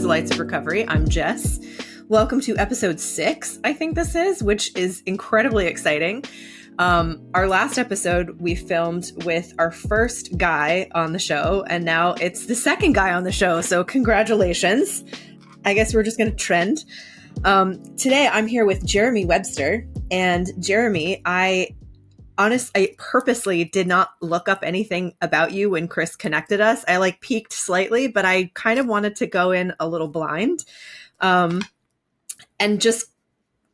is Lights of Recovery. I'm Jess. Welcome to episode 6, I think this is, which is incredibly exciting. Our last episode we filmed with our first guy on the show, and now it's the second guy on the show, so congratulations. I guess we're just going to trend. Today I'm here with Jeremy Webster, and Jeremy, I purposely did not look up anything about you when Chris connected us. I peeked slightly, but I kind of wanted to go in a little blind. And just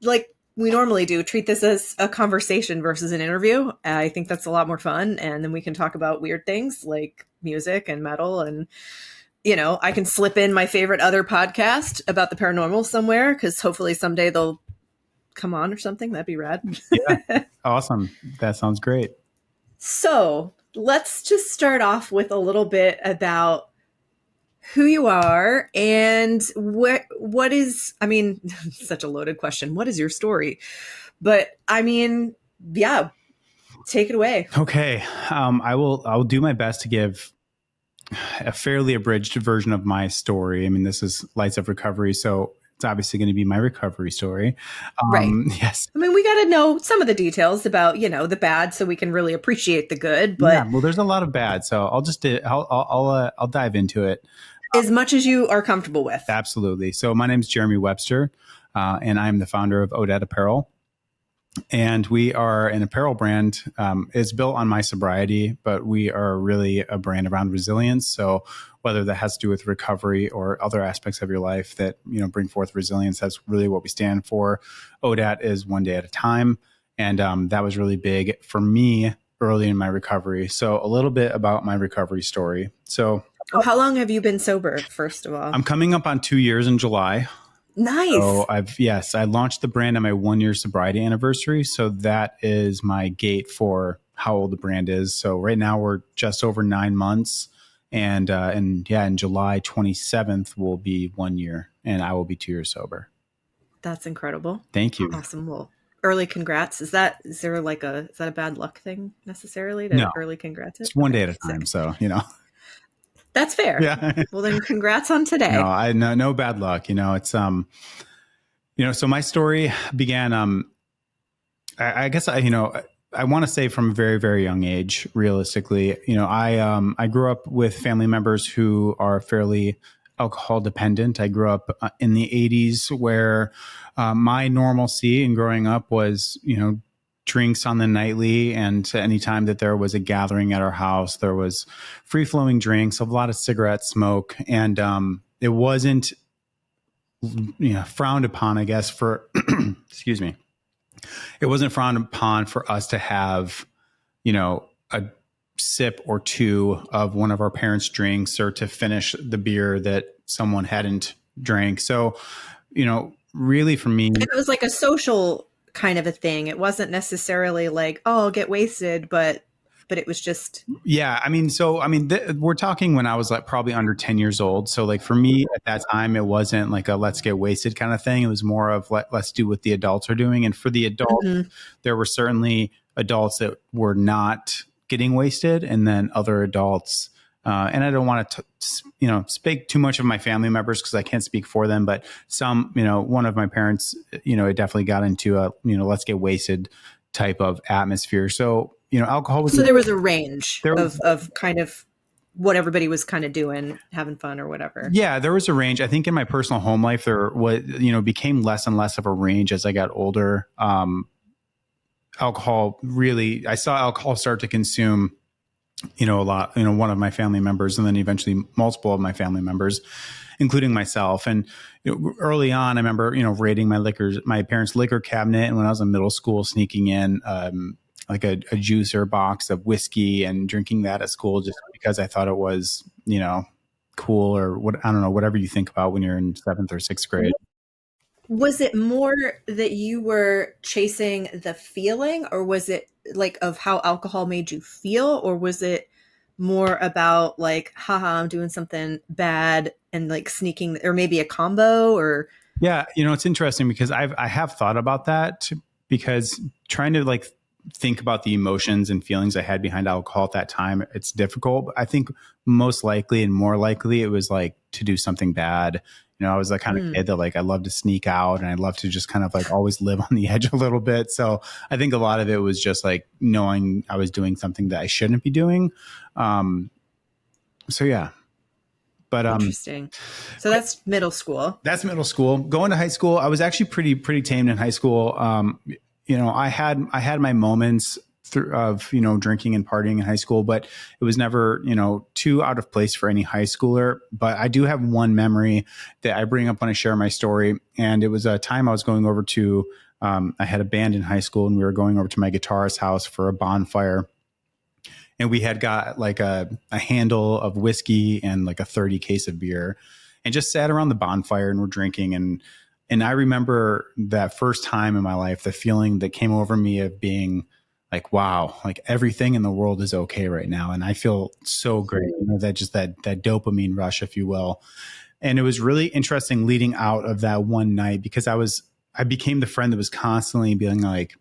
like we normally do, treat this as a conversation versus an interview. I think that's a lot more fun. And then we can talk about weird things like music and metal. And, I can slip in my favorite other podcast about the paranormal somewhere, because hopefully someday they'll come on or something. That'd be rad. Yeah. Awesome. That sounds great. So let's just start off with a little bit about who you are and what is, such a loaded question. What is your story? But yeah, take it away. Okay. I'll do my best to give a fairly abridged version of my story. This is Lights of Recovery, so it's obviously going to be my recovery story. Right. Yes. We got to know some of the details about, the bad so we can really appreciate the good. But yeah, well, there's a lot of bad, so I'll dive into it. As much as you are comfortable with. Absolutely. So my name is Jeremy Webster, and I'm the founder of ODAAT Apparel. And we are an apparel brand. It's built on my sobriety, but we are really a brand around resilience. So whether that has to do with recovery or other aspects of your life that, bring forth resilience, that's really what we stand for. ODAT is one day at a time. And that was really big for me early in my recovery. So a little bit about my recovery story. So how long have you been sober, first of all? I'm coming up on 2 years in July. Nice. So I launched the brand on my 1-year sobriety anniversary. So that is my gate for how old the brand is. So right now we're just over 9 months. And in July 27th will be 1 year, and I will be 2 years sober. That's incredible. Thank you. Awesome. Well, early congrats. Is that a bad luck thing necessarily to No. Early congrats? It's one day at a time. So, That's fair. Yeah. Well, then congrats on today. No bad luck. It's, so my story began, I guess I want to say from a very, very young age, realistically, I grew up with family members who are fairly alcohol dependent. I grew up in the 80s where my normalcy in growing up was, drinks on the nightly, and any time that there was a gathering at our house, there was free flowing drinks, a lot of cigarette smoke. And it wasn't, frowned upon, I guess, for, excuse me. It wasn't frowned upon for us to have, a sip or two of one of our parents' drinks or to finish the beer that someone hadn't drank. So, really for me, it was like a social kind of a thing. It wasn't necessarily like, oh, I'll get wasted, but it was just. Yeah. We're talking when I was probably under 10 years old. So for me at that time, it wasn't like a let's get wasted kind of thing. It was more of let's do what the adults are doing. And for the adults, there were certainly adults that were not getting wasted, and then other adults. And I don't want to, speak too much of my family members because I can't speak for them, but some, one of my parents, it definitely got into a, let's get wasted type of atmosphere. So, alcohol was. So there was a range of kind of what everybody was kind of doing, having fun or whatever. Yeah, there was a range. I think in my personal home life, there was, became less and less of a range as I got older. Alcohol really, I saw alcohol start to consume a lot, one of my family members, and then eventually multiple of my family members, including myself. And early on, I remember, raiding my parents' liquor cabinet. And when I was in middle school, sneaking in like a juicer box of whiskey and drinking that at school just because I thought it was, cool, or what, I don't know, whatever you think about when you're in 7th or 6th grade. Was it more that you were chasing the feeling, or was it of how alcohol made you feel, or was it more about haha, I'm doing something bad and sneaking, or maybe a combo? Or yeah, it's interesting because I have thought about that, because trying to think about the emotions and feelings I had behind alcohol at that time, it's difficult. But I think most likely and more likely it was to do something bad I was the kind of Mm, kid that like, I love to sneak out and I love to just kind of like always live on the edge a little bit. So I think a lot of it was just like knowing I was doing something that I shouldn't be doing. Um, so yeah, but, interesting. So that's middle school. that's middle school. Going to high school, I was actually pretty tamed in high school. I had my moments of drinking and partying in high school, but it was never too out of place for any high schooler. But I do have one memory that I bring up when I share my story, and it was a time I was going over to. I had a band in high school, and we were going over to my guitarist's house for a bonfire. And we had got like a handle of whiskey and like a 30 case of beer and just sat around the bonfire and we're drinking. And I remember that first time in my life, the feeling that came over me of being like, wow, like everything in the world is okay right now. And I feel so great, that just that dopamine rush, if you will. And it was really interesting leading out of that one night because I became the friend that was constantly being like,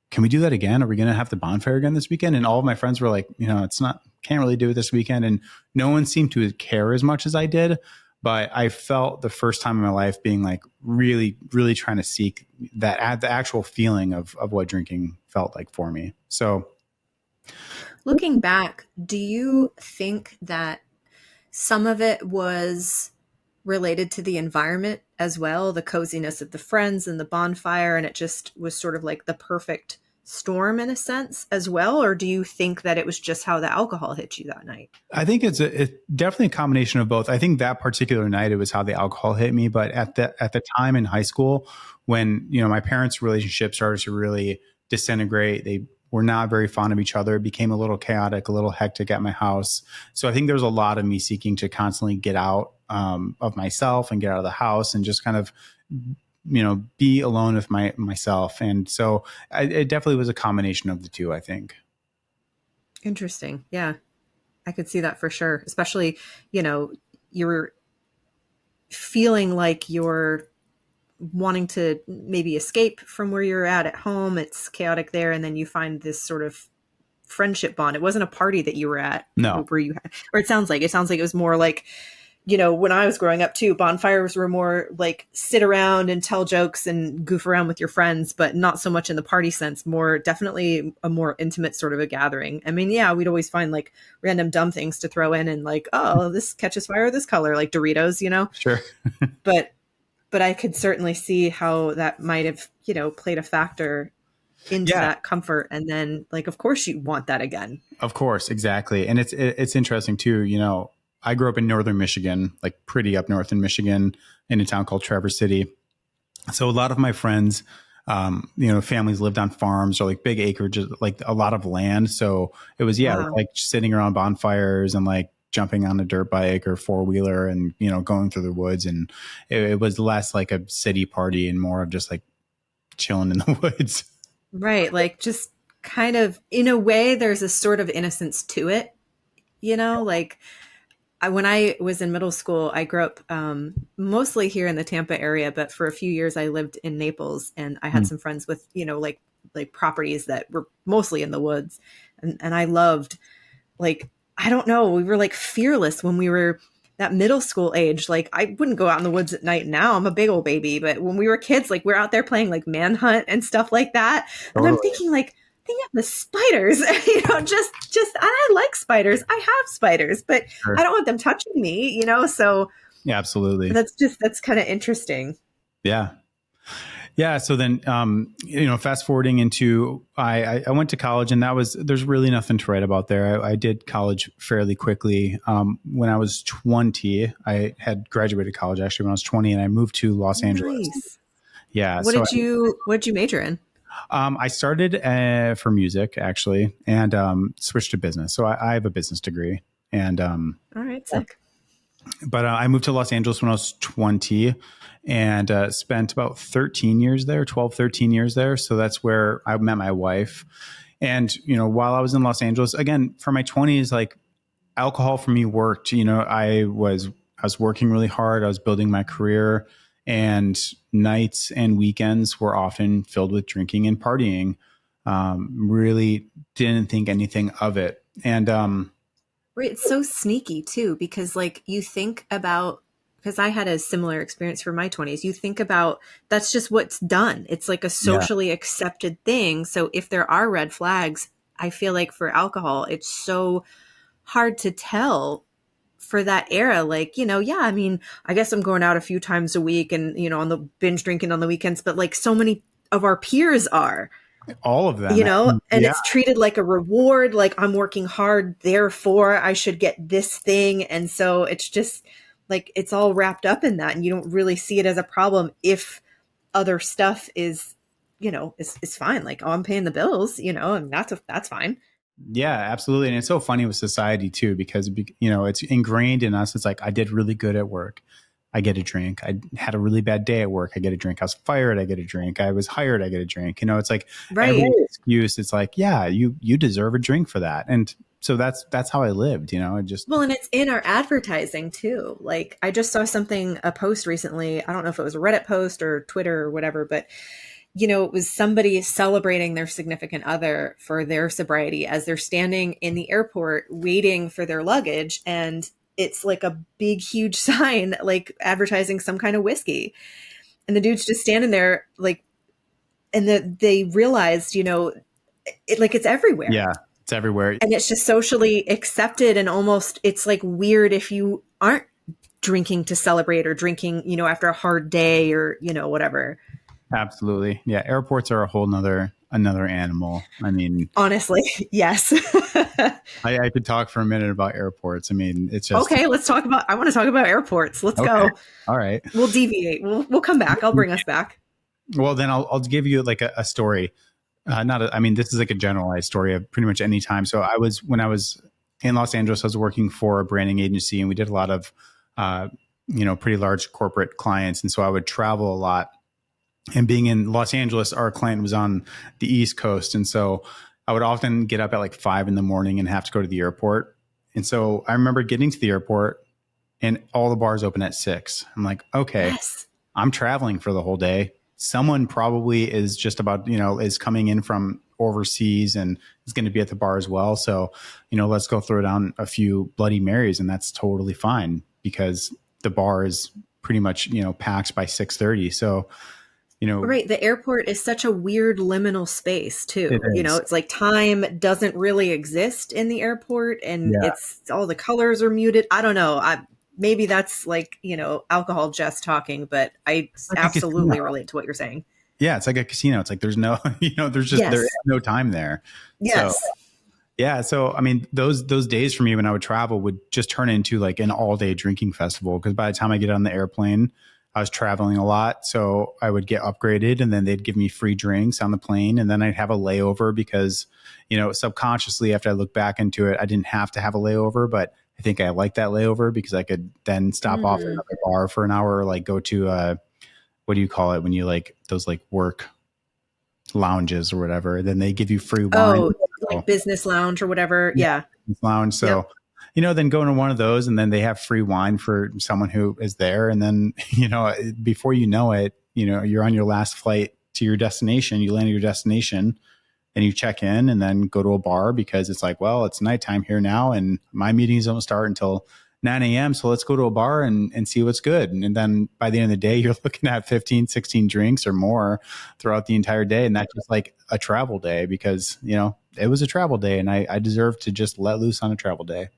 can we do that again? Are we going to have the bonfire again this weekend? And all of my friends were like, it's not, can't really do it this weekend. And no one seemed to care as much as I did. But I felt the first time in my life being like really, really trying to seek the actual feeling of what drinking felt like for me. So Looking back, do you think that some of it was related to the environment as well, the coziness of the friends and the bonfire, and it just was sort of like the perfect storm in a sense as well? Or do you think that it was just how the alcohol hit you that night? I think it's definitely a combination of both. I think that particular night it was how the alcohol hit me, but at the time in high school when my parents' relationship started to really disintegrate, they were not very fond of each other. It became a little chaotic, a little hectic at my house. So I think there's a lot of me seeking to constantly get out of myself and get out of the house and just kind of be alone with myself. And so it definitely was a combination of the two, I think. Interesting. Yeah, I could see that for sure. Especially, you're feeling like you're wanting to maybe escape from where you're at home. It's chaotic there. And then you find this sort of friendship bond. It wasn't a party that you were at No, where you, or it sounds like it was more like, when I was growing up too, bonfires were more like sit around and tell jokes and goof around with your friends, but not so much in the party sense, more definitely a more intimate sort of a gathering. I mean, yeah, we'd always find like random dumb things to throw in and like, oh, this catches fire this color, like Doritos. sure. But I could certainly see how that might have, played a factor into Yeah, that comfort. And then like, of course you want that again. of course, exactly. And it's interesting too. I grew up in northern Michigan, like pretty up north in Michigan, in a town called Traverse City. So a lot of my friends, families lived on farms or like big acreage, like a lot of land. So it was Wow. like sitting around bonfires and like jumping on a dirt bike or four wheeler and going through the woods. And it was less like a city party and more of just like chilling in the woods. Right. Like just kind of in a way, there's a sort of innocence to it, like when I was in middle school, I grew up mostly here in the Tampa area, but for a few years I lived in Naples and I had Mm. some friends with, like properties that were mostly in the woods. And I loved like, I don't know, we were like fearless when we were that middle school age. Like I wouldn't go out in the woods at night now. I'm a big old baby, but when we were kids, like we're out there playing like manhunt and stuff like that. And I'm Totally. thinking like, think of the spiders, just I like spiders. I have spiders, but Sure. I don't want them touching me, so Yeah, absolutely. that's kind of interesting. Yeah. Yeah. So then, fast forwarding into, I went to college and there's really nothing to write about there. I did college fairly quickly. When I was 20, I had graduated college actually when I was 20 and I moved to Los Angeles. Nice. Yeah. What So did you major in? I started for music actually and switched to business. So I have a business degree and, All right, sick. but I moved to Los Angeles when I was 20 and spent about 13 years there, 12, 13 years there. So that's where I met my wife. And, while I was in Los Angeles, again, for my 20s, like alcohol for me worked. I was working really hard. I was building my career and nights and weekends were often filled with drinking and partying. Really didn't think anything of it. And Right, it's so sneaky too because like you think about because I had a similar experience for my 20s. You think about that's just what's done. It's like a Yeah. socially accepted thing. So if there are red flags, I feel like for alcohol, it's so hard to tell for that era. Like, yeah, I mean, I guess I'm going out a few times a week and, on the binge drinking on the weekends, but like so many of our peers are, All of them. and Yeah. it's treated like a reward, like I'm working hard, therefore I should get this thing. And so it's just like it's all wrapped up in that, and you don't really see it as a problem if other stuff is, is fine. Like, oh, I'm paying the bills, and that's fine. Yeah, absolutely. And it's so funny with society too, because, it's ingrained in us. It's like, I did really good at work, I get a drink. I had a really bad day at work, I get a drink. I was fired, I get a drink. I was hired, I get a drink. It's like every Right. excuse. It's like, yeah, you deserve a drink for that. And so that's how I lived. It just Well, and it's in our advertising too. Like, I just saw a post recently. I don't know if it was a Reddit post or Twitter or whatever, but it was somebody celebrating their significant other for their sobriety as they're standing in the airport waiting for their luggage. And it's like a big, huge sign, like advertising some kind of whiskey. And the dude's just standing there, like, and they realized, it's everywhere. yeah, it's everywhere. And it's just socially accepted, and almost it's like weird if you aren't drinking to celebrate or drinking, after a hard day or, whatever. Absolutely. Yeah. Airports are a whole another animal. I mean, Honestly, yes. I could talk for a minute about airports. I mean, it's just Okay, I want to talk about airports. Let's okay. go. All right. We'll deviate. We'll come back. I'll bring us back. Well, then I'll give you like a story. I mean, this is like a generalized story of pretty much any time. So when I was in Los Angeles, I was working for a branding agency, and we did a lot of, pretty large corporate clients. And so I would travel a lot. And being in Los Angeles, our client was on the East Coast. And so I would often get up at like 5 a.m. and have to go to the airport. And so I remember getting to the airport and all the bars open at 6. I'm like, okay, Yes. I'm traveling for the whole day. Someone probably is just about, is coming in from overseas and is going to be at the bar as well. So, let's go throw down a few Bloody Marys, and that's totally fine because the bar is pretty much, packed by 6:30. So, Right. The airport is such a weird liminal space too. it is. It's like time doesn't really exist in the airport, and Yeah. it's all the colors are muted. I don't know. Maybe that's like, alcohol just talking, but I Like a absolutely casino. relate to what you're saying. Yeah, it's like a casino. It's like there's no, there Yes. is no time there. So Yes. yeah, so I mean, those days for me when I would travel would just turn into like an all day drinking festival, because by the time I get on the airplane, I was traveling a lot, so I would get upgraded, and then they'd give me free drinks on the plane, and then I'd have a layover because, subconsciously after I look back into it, I didn't have to have a layover, but I think I liked that layover because I could then stop off at Mm. another bar for an hour, or like go to what do you call it when you like those like work lounges or whatever, then they give you free wine. Oh, So, like business lounge or whatever. Yeah. lounge. So, then go to one of those, and then they have free wine for someone who is there. And then, before you know it, you're on your last flight to your destination. You land at your destination and you check in and then go to a bar because it's like, well, it's nighttime here now and my meetings don't start until 9 a.m. So let's go to a bar and see what's good. And then by the end of the day, you're looking at 15, 16 drinks or more throughout the entire day. And that's just like a travel day because, it was a travel day and I deserve to just let loose on a travel day.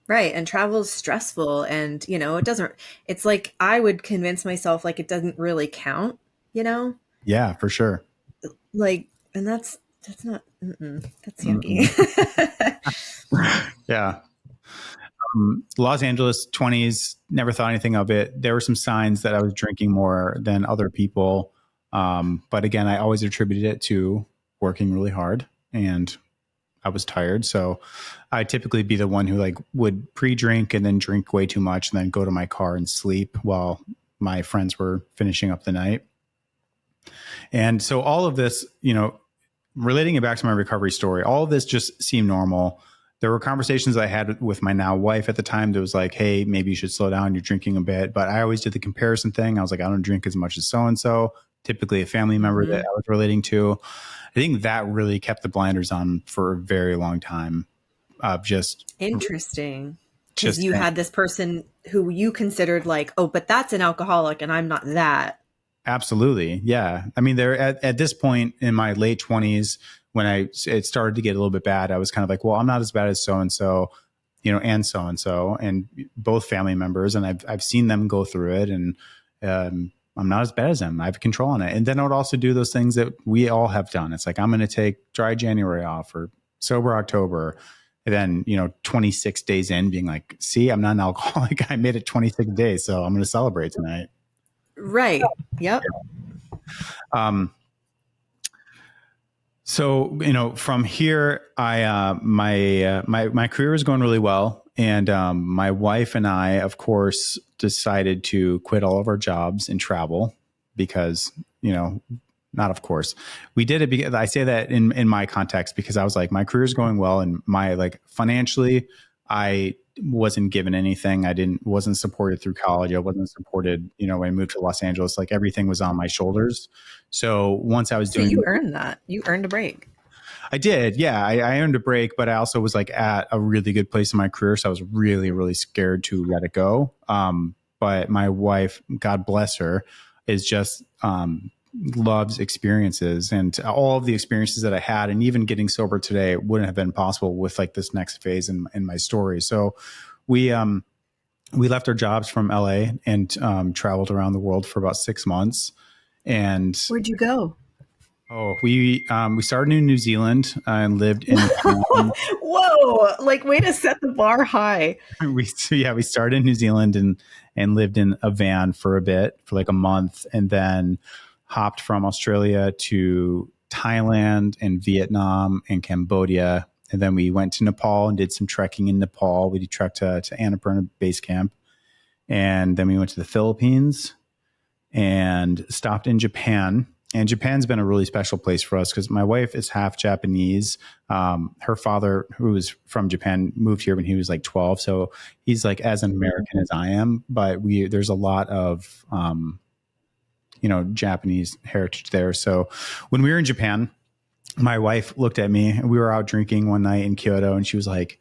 Right. And travel is stressful, and, it's like I would convince myself like it doesn't really count, you know? Yeah, for sure. Like, and that's not, that's Mm-mm. yucky. Yeah. Los Angeles 20s, never thought anything of it. There were some signs that I was drinking more than other people. But again, I always attributed it to working really hard and I was tired. So I'd typically be the one who like would pre-drink and then drink way too much and then go to my car and sleep while my friends were finishing up the night. And so all of this, relating it back to my recovery story, all of this just seemed normal. There were conversations I had with my now wife at the time that was like, hey, maybe you should slow down. You're drinking a bit. But I always did the comparison thing. I was like, I don't drink as much as so-and-so, typically a family member that I was relating to. I think that really kept the blinders on for a very long time. Just Interesting. because just you had this person who you considered like, oh, but that's an alcoholic and I'm not that. absolutely. Yeah. I mean, there at this point in my late 20s, when it started to get a little bit bad, I was kind of like, well, I'm not as bad as so-and-so, and so-and-so, and both family members. And I've seen them go through it, and I'm not as bad as them. I have control on it. And then I would also do those things that we all have done. It's like, I'm going to take dry January off or sober October. And then, 26 days in being like, see, I'm not an alcoholic. I made it 26 days. So I'm going to celebrate tonight. Right. Yep. So, from here, my career was going really well. And my wife and I, of course, decided to quit all of our jobs and travel because, not of course. We did it because I say that in my context because I was like, my career is going well, and financially, I wasn't given anything. Wasn't supported through college. I wasn't supported, when I moved to Los Angeles, like everything was on my shoulders. So once I was So doing, you earned that. You earned a break. I did. Yeah. I earned a break, but I also was like at a really good place in my career. So I was really, really scared to let it go. But my wife, God bless her, is just, loves experiences, and all of the experiences that I had, and even getting sober today wouldn't have been possible with like this next phase in my story. So we left our jobs from LA and traveled around the world for about 6 months. And where'd you go? Oh, we started in New Zealand and lived in. Whoa! Like, way to set the bar high. We started in New Zealand and lived in a van for a bit, for like a month, and then hopped from Australia to Thailand and Vietnam and Cambodia, and then we went to Nepal and did some trekking in Nepal. We trekked to Annapurna Base Camp, and then we went to the Philippines and stopped in Japan. And Japan's been a really special place for us because my wife is half Japanese. Her father, who was from Japan, moved here when he was like 12. So he's like as American as I am. But there's a lot of, Japanese heritage there. So when we were in Japan, my wife looked at me, and we were out drinking one night in Kyoto, and she was like,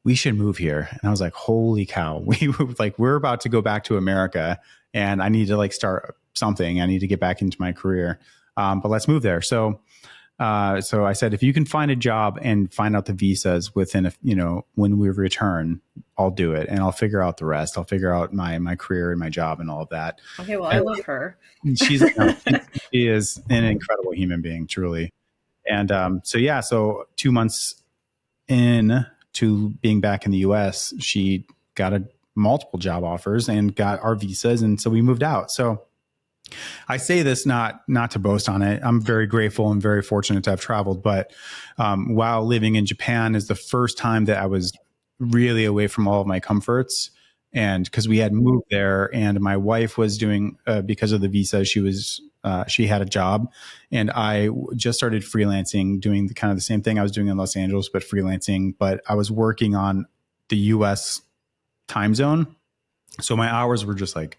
we should move here. And I was like, holy cow. We're about to go back to America, and I need to start something. I need to get back into my career. But let's move there. So I said, if you can find a job and find out the visas within when we return, I'll do it, and I'll figure out the rest. I'll figure out my career and my job and all of that. Okay. Well, I love her. She is an incredible human being, truly. And so 2 months in to being back in the US, she got multiple job offers and got our visas. And so we moved out. So I say this not to boast on it. I'm very grateful and very fortunate to have traveled. But while living in Japan is the first time that I was really away from all of my comforts. And because we had moved there, and my wife was doing, because of the visa, she had a job, and I just started freelancing, doing the same thing I was doing in Los Angeles, but freelancing. But I was working on the US time zone. So my hours were just like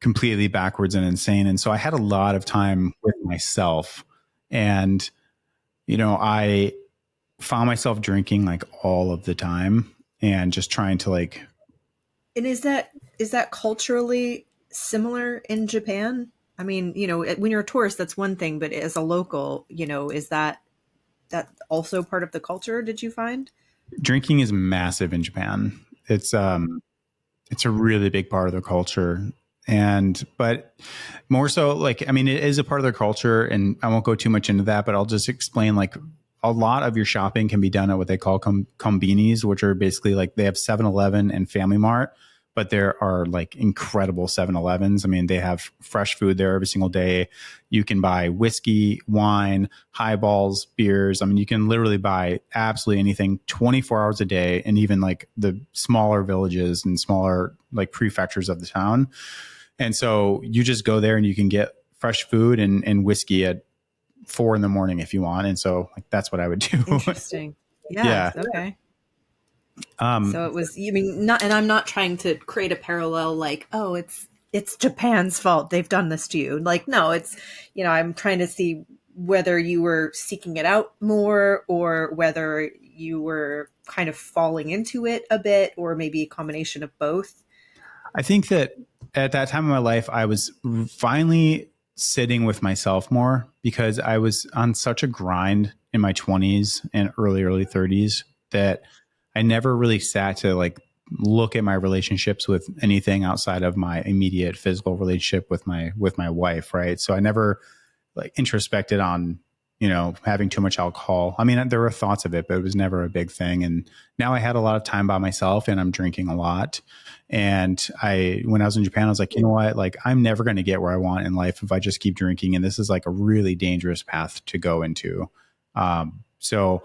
completely backwards and insane. And so I had a lot of time with myself, and, I found myself drinking like all of the time and just trying to And is that culturally similar in Japan? I mean, when you're a tourist, that's one thing, but as a local, is that also part of the culture? Did you find? Drinking is massive in Japan. It's a really big part of the culture. But more so, it is a part of their culture, and I won't go too much into that, but I'll just explain, a lot of your shopping can be done at what they call combinis, which are basically they have 7-Eleven and Family Mart, but there are incredible 7-Elevens. I mean, they have fresh food there every single day. You can buy whiskey, wine, highballs, beers. I mean, you can literally buy absolutely anything 24 hours a day, and even the smaller villages and smaller prefectures of the town. And so you just go there and you can get fresh food and whiskey at 4 a.m. if you want. And so that's what I would do. Interesting. Yeah. Okay. So it was, not, and I'm not trying to create a parallel it's Japan's fault they've done this to you. No, it's, I'm trying to see whether you were seeking it out more, or whether you were kind of falling into it a bit, or maybe a combination of both? I think that at that time of my life, I was finally sitting with myself more because I was on such a grind in my 20s and early 30s that I never really sat to like look at my relationships with anything outside of my immediate physical relationship with my wife, right? So I never like introspected on, having too much alcohol. I mean, there were thoughts of it, but it was never a big thing. And now I had a lot of time by myself and I'm drinking a lot. And when I was in Japan, I was like, you know what? Like, I'm never going to get where I want in life if I just keep drinking. And this is like a really dangerous path to go into. So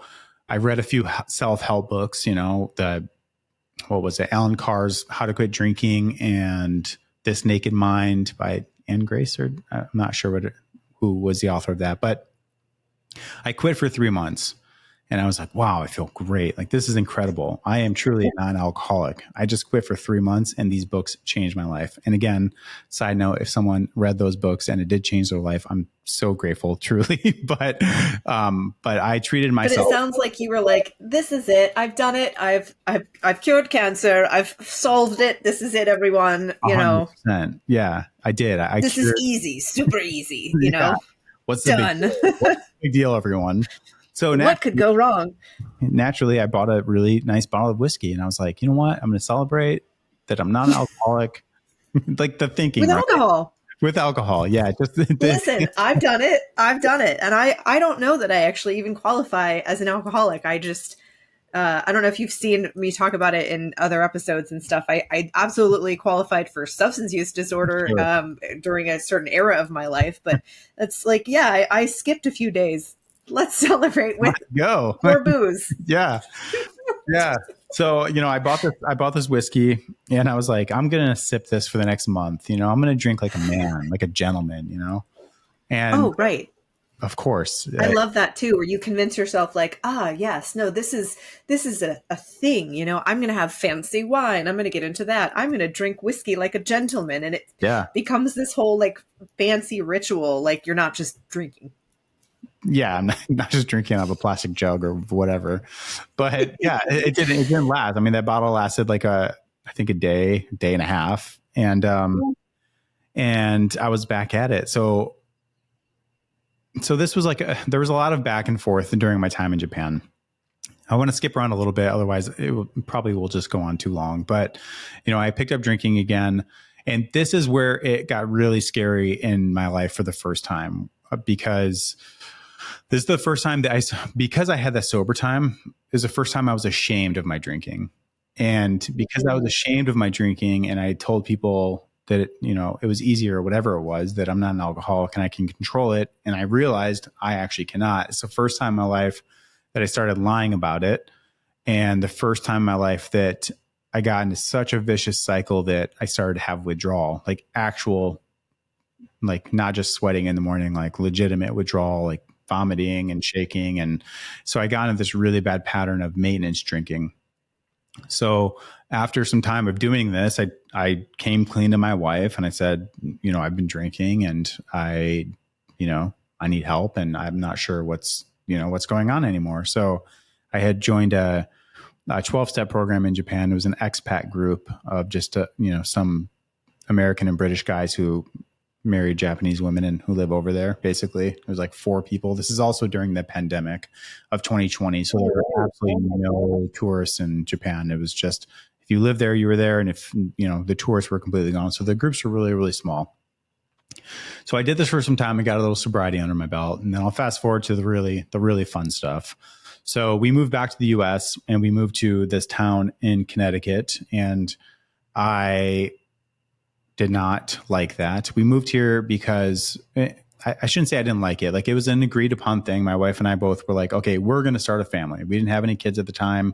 I read a few self-help books, what was it? Alan Carr's How to Quit Drinking and This Naked Mind by Anne Grace, or I'm not sure who was the author of that, but I quit for 3 months and I was like, wow, I feel great. Like, this is incredible. I am truly a non-alcoholic. I just quit for 3 months and these books changed my life. And again, side note, if someone read those books and it did change their life, I'm so grateful, truly. But I treated myself. But it sounds like you were like, this is it. I've done it. I've cured cancer. I've solved it. This is it, everyone. 100%. Yeah, I did. This is easy, super easy, Yeah. What's the done. big deal, everyone? So what could go wrong? Naturally, I bought a really nice bottle of whiskey and I was like, you know what? I'm going to celebrate that I'm not an alcoholic. Like the thinking. With alcohol. With alcohol. Yeah. Listen, I've done it. And I don't know that I actually even qualify as an alcoholic. I just, I don't know if you've seen me talk about it in other episodes and stuff. I absolutely qualified for substance use disorder during a certain era of my life. But it's like, yeah, I skipped a few days. Let's celebrate with more booze. Yeah. Yeah. So, I bought this whiskey and I was like, I'm going to sip this for the next month. I'm going to drink like a man, like a gentleman, and oh, right. Of course. I love that too, where you convince yourself like, yes, no, this is a thing, I'm going to have fancy wine. I'm going to get into that. I'm going to drink whiskey like a gentleman. And it becomes this whole like fancy ritual. Like, you're not just drinking. Yeah, I'm not just drinking out of a plastic jug or whatever. But yeah, it didn't last. I mean, that bottle lasted like I think a day and a half. And I was back at it. So this was like, there was a lot of back and forth during my time in Japan. I want to skip around a little bit. Otherwise probably will just go on too long. But, I picked up drinking again. And this is where it got really scary in my life for the first time, because this is the first time that because I had that sober time, is the first time I was ashamed of my drinking. And because I was ashamed of my drinking and I told people that, it was easier or whatever it was, that I'm not an alcoholic and I can control it. And I realized I actually cannot. It's the first time in my life that I started lying about it. And the first time in my life that I got into such a vicious cycle that I started to have withdrawal, like actual, like not just sweating in the morning, like legitimate withdrawal, like vomiting and shaking. And so I got into this really bad pattern of maintenance drinking. So after some time of doing this, I came clean to my wife and I said, I've been drinking and I need help and I'm not sure what's going on anymore. So I had joined a 12-step program in Japan. It was an expat group of just, some American and British guys who married Japanese women and who live over there. Basically, it was like 4 people. This is also during the pandemic of 2020. So there were absolutely no tourists in Japan. It was just, if you lived there, you were there. And if, the tourists were completely gone. So the groups were really, really small. So I did this for some time and got a little sobriety under my belt. And then I'll fast forward to the really fun stuff. So we moved back to the US and we moved to this town in Connecticut, and I did not like that. We moved here because I shouldn't say I didn't like it. Like, it was an agreed upon thing. My wife and I both were like, okay, we're going to start a family. We didn't have any kids at the time.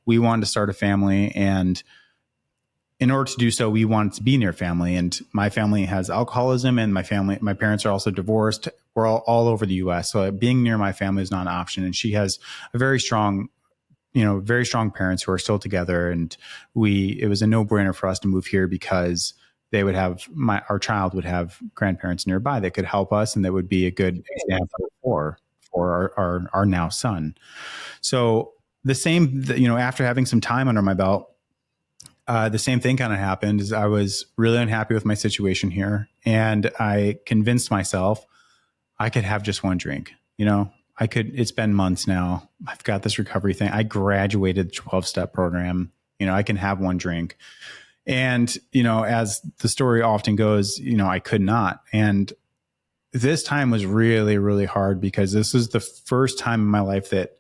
We wanted to start a family. And in order to do so, we wanted to be near family. And my family has alcoholism, and my parents are also divorced. We're all over the US. So being near my family is not an option. And she has a very strong parents who are still together. And it was a no-brainer for us to move here because they would have our child would have grandparents nearby that could help us, and that would be a good example for our now son. So the same, after having some time under my belt, the same thing kind of happened. Is I was really unhappy with my situation here, and I convinced myself I could have just one drink. I could. It's been months now. I've got this recovery thing. I graduated the 12-step program. I can have one drink. And, as the story often goes, I could not. And this time was really, really hard because this is the first time in my life that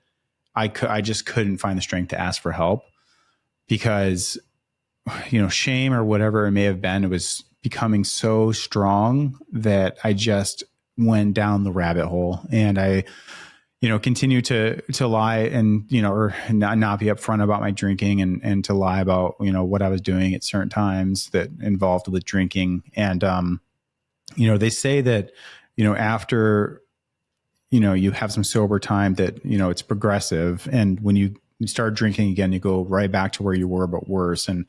I just couldn't find the strength to ask for help because, shame or whatever it may have been, it was becoming so strong that I just went down the rabbit hole, and I, continue to lie and, or not be upfront about my drinking and to lie about, what I was doing at certain times that involved with drinking. And, they say that, after, you have some sober time that, it's progressive. And when you start drinking again, you go right back to where you were, but worse. And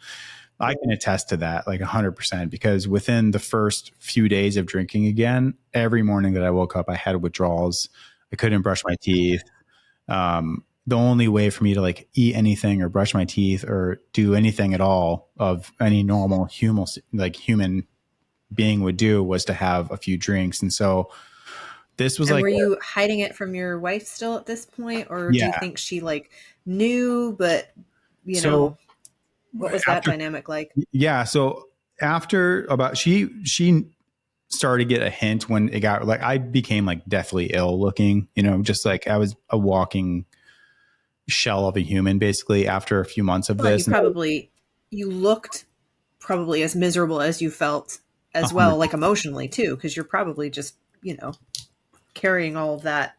I can attest to that like 100% because within the first few days of drinking again, every morning that I woke up, I had withdrawals. I couldn't brush my teeth. The only way for me to like eat anything or brush my teeth or do anything at all of any normal human being would do was to have a few drinks. And so this was were you hiding it from your wife still at this point? Or do you think she like knew, but what was that dynamic like? Yeah. So after she started to get a hint when it got like, I became like deathly ill looking, just like I was a walking shell of a human basically after a few months of this. You looked probably as miserable as you felt as 100%. Well, like emotionally too, because you're probably just, carrying all of that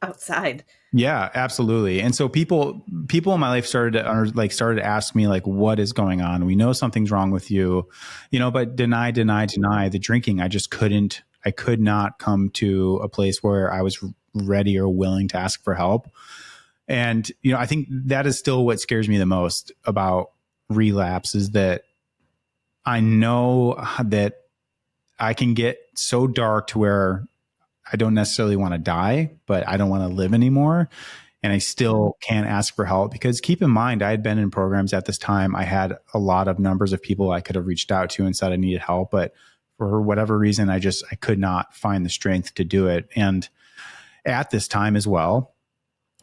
outside. Yeah, absolutely. And so people in my life started to ask me like, what is going on? We know something's wrong with you, but deny the drinking. I could not come to a place where I was ready or willing to ask for help. And, I think that is still what scares me the most about relapse is that I know that I can get so dark to where I don't necessarily want to die, but I don't want to live anymore. And I still can't ask for help because keep in mind, I had been in programs at this time. I had a lot of numbers of people I could have reached out to and said I needed help, but for whatever reason, I could not find the strength to do it. And at this time as well,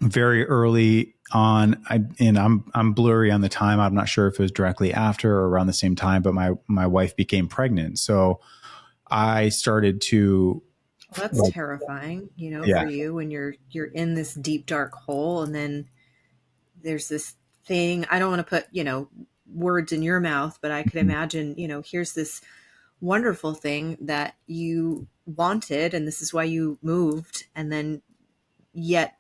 very early on, I'm blurry on the time. I'm not sure if it was directly after or around the same time, but my wife became pregnant. So I started to. Well, that's terrifying, for you when you're in this deep dark hole, and then there's this thing. I don't want to put, words in your mouth, but I could imagine, here's this wonderful thing that you wanted, and this is why you moved, and then yet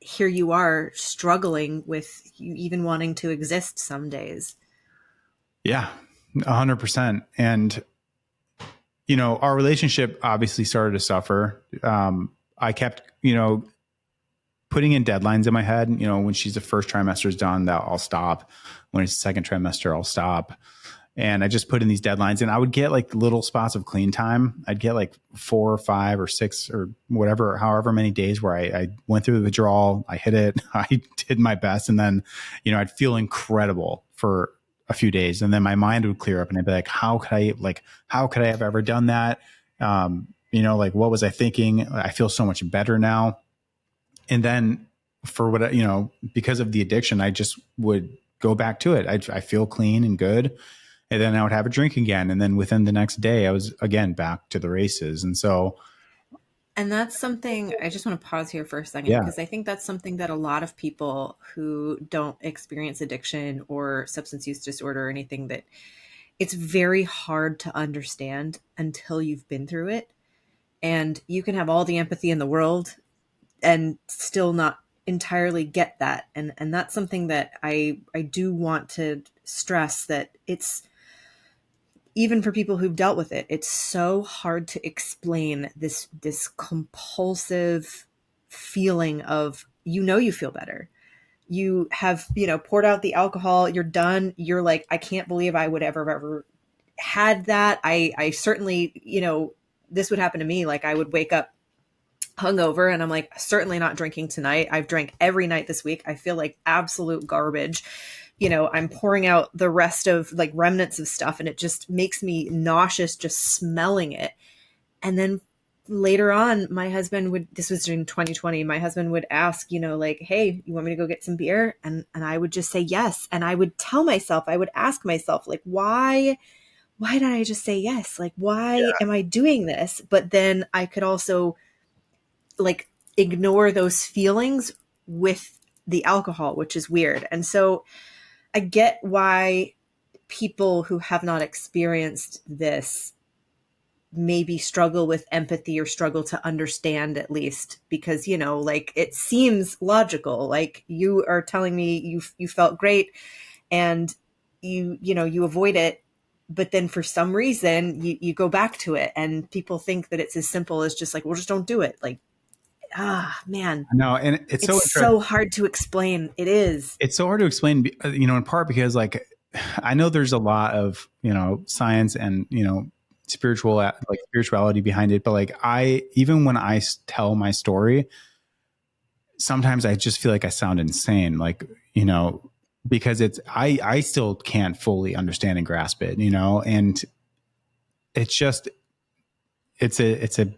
here you are struggling with you even wanting to exist some days. Yeah, 100%. And our relationship obviously started to suffer. I kept, putting in deadlines in my head. When she's the first trimester is done, that I'll stop. When it's the second trimester, I'll stop. And I just put in these deadlines, and I would get like little spots of clean time. I'd get like 4 or 5 or 6 or whatever, however many days where I went through the withdrawal, I hit it, I did my best. And then, I'd feel incredible for a few days, and then my mind would clear up and I'd be like, how could I have ever done that? What was I thinking? I feel so much better now. And then for what, because of the addiction, I just would go back to it. I feel clean and good. And then I would have a drink again. And then within the next day, I was again back to the races. And so. And that's something, I just want to pause here for a second, because I think that's something that a lot of people who don't experience addiction or substance use disorder or anything, that it's very hard to understand until you've been through it. And you can have all the empathy in the world and still not entirely get that. And that's something that I do want to stress, that it's, even for people who've dealt with it, it's so hard to explain this compulsive feeling of, you feel better. You have, poured out the alcohol, you're done. You're like, I can't believe I would ever had that. I certainly, this would happen to me. Like I would wake up hungover and I'm like, certainly not drinking tonight. I've drank every night this week. I feel like absolute garbage. I'm pouring out the rest of like remnants of stuff and it just makes me nauseous just smelling it. And then later on, my husband would, this was in 2020, my husband would ask, like, hey, you want me to go get some beer? And I would just say yes. And I would tell myself, I would ask myself, like, why did I just say yes? Like, why am I doing this? But then I could also like ignore those feelings with the alcohol, which is weird. And so I get why people who have not experienced this maybe struggle with empathy or struggle to understand, at least, because like it seems logical. Like you are telling me you felt great and you avoid it, but then for some reason you go back to it, and people think that it's as simple as just like, well, just don't do it. Like, man, No, and it's so hard to explain. It is. It's so hard to explain, in part because like I know there's a lot of science and spirituality behind it, but like even when I tell my story, sometimes I just feel like I sound insane, like because I still can't fully understand and grasp it, and it's just it's a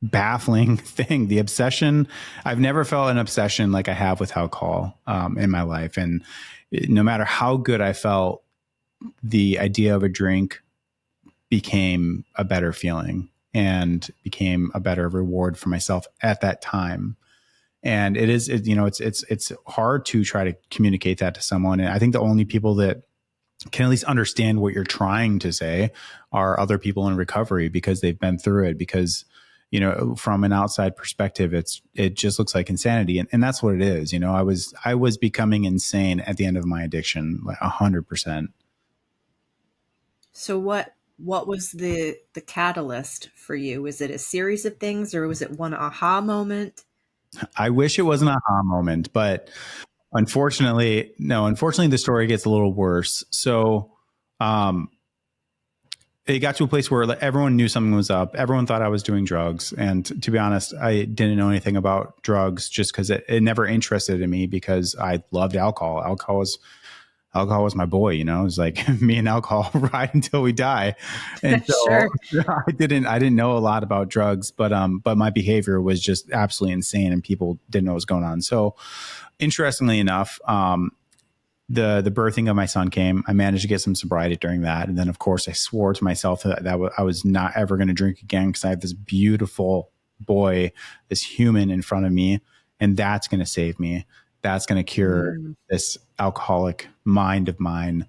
baffling thing. The obsession, I've never felt an obsession like I have with alcohol in my life. And no matter how good I felt, the idea of a drink became a better feeling and became a better reward for myself at that time. And it's hard to try to communicate that to someone. And I think the only people that can at least understand what you're trying to say are other people in recovery, because they've been through it. Because from an outside perspective, it just looks like insanity. And that's what it is. I was becoming insane at the end of my addiction, like 100%. So what was the catalyst for you? Was it a series of things, or was it one aha moment? I wish it was an aha moment, but unfortunately, no. Unfortunately, the story gets a little worse. So, it got to a place where everyone knew something was up. Everyone thought I was doing drugs. And to be honest, I didn't know anything about drugs just because it never interested in me, because I loved alcohol. Alcohol was my boy, It was like me and alcohol ride until we die. And so Sure. I didn't know a lot about drugs, but my behavior was just absolutely insane and people didn't know what was going on. So interestingly enough, the birthing of my son came. I managed to get some sobriety during that. And then of course I swore to myself that I was not ever going to drink again, because I have this beautiful boy, this human in front of me, and that's going to save me. That's going to cure this alcoholic mind of mine.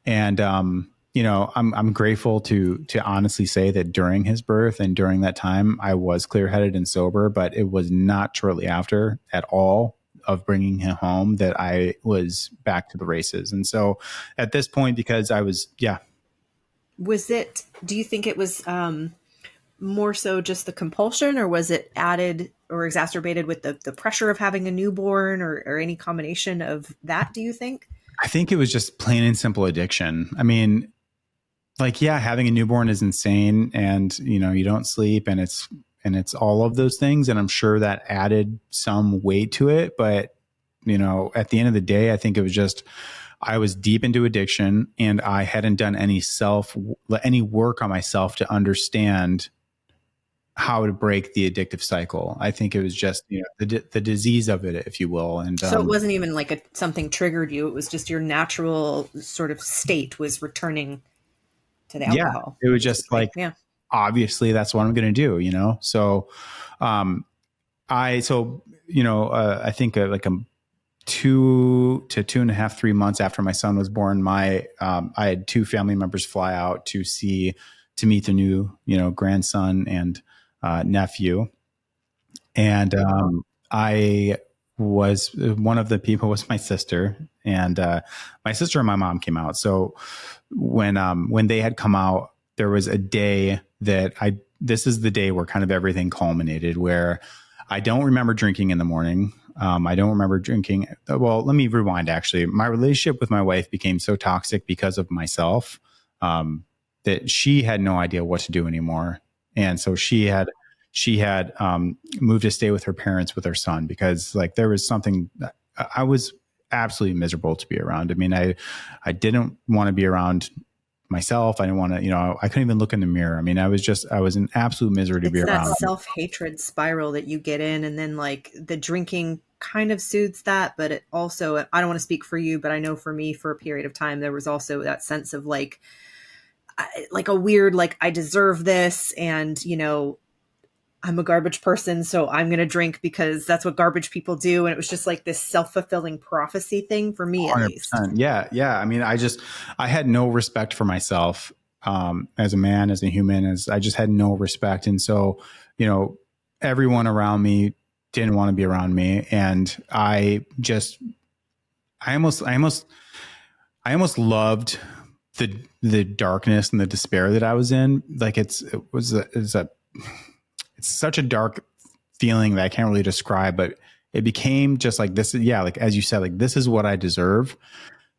And, I'm grateful to honestly say that during his birth and during that time, I was clear-headed and sober, but it was not shortly after at all of bringing him home that I was back to the races. And so at this point, because I was, do you think it was more so just the compulsion, or was it added or exacerbated with the pressure of having a newborn, or any combination of that, do you think? I think it was just plain and simple addiction. I mean, like, yeah, having a newborn is insane, and, you don't sleep, and it's all of those things. And I'm sure that added some weight to it. But, at the end of the day, I think it was just, I was deep into addiction, and I hadn't done any work on myself to understand how to break the addictive cycle. I think it was just, the disease of it, if you will. And so it wasn't even like something triggered you. It was just your natural sort of state was returning to the alcohol. Yeah, it was just like, obviously that's what I'm going to do, So, I think like 2 to 2.5, 3 months after my son was born, I had 2 family members fly out to meet the new, grandson and nephew. And I was, one of the people was my sister, and my sister and my mom came out. So when they had come out, there was a day that this is the day where kind of everything culminated, where I don't remember drinking in the morning. I don't remember drinking. Well, let me rewind. Actually, my relationship with my wife became so toxic because of myself that she had no idea what to do anymore. And so she she had moved to stay with her parents with her son, because like there was something that I was absolutely miserable to be around. I mean, I didn't want to be around myself. I didn't want to, I couldn't even look in the mirror. I mean, I was in absolute misery to be It's that around. self-hatred spiral that you get in, and then like the drinking kind of soothes that, but it also, I don't want to speak for you, but I know for me, for a period of time, there was also that sense of like a weird, like, I deserve this, and I'm a garbage person, so I'm going to drink because that's what garbage people do. And it was just like this self-fulfilling prophecy thing for me, at least. 100%. Yeah. Yeah. I mean, I had no respect for myself, as a man, as a human, I just had no respect. And so, everyone around me didn't want to be around me. And I almost loved the darkness and the despair that I was in. Like it's such a dark feeling that I can't really describe, but it became just like this. Yeah. Like, as you said, like, this is what I deserve.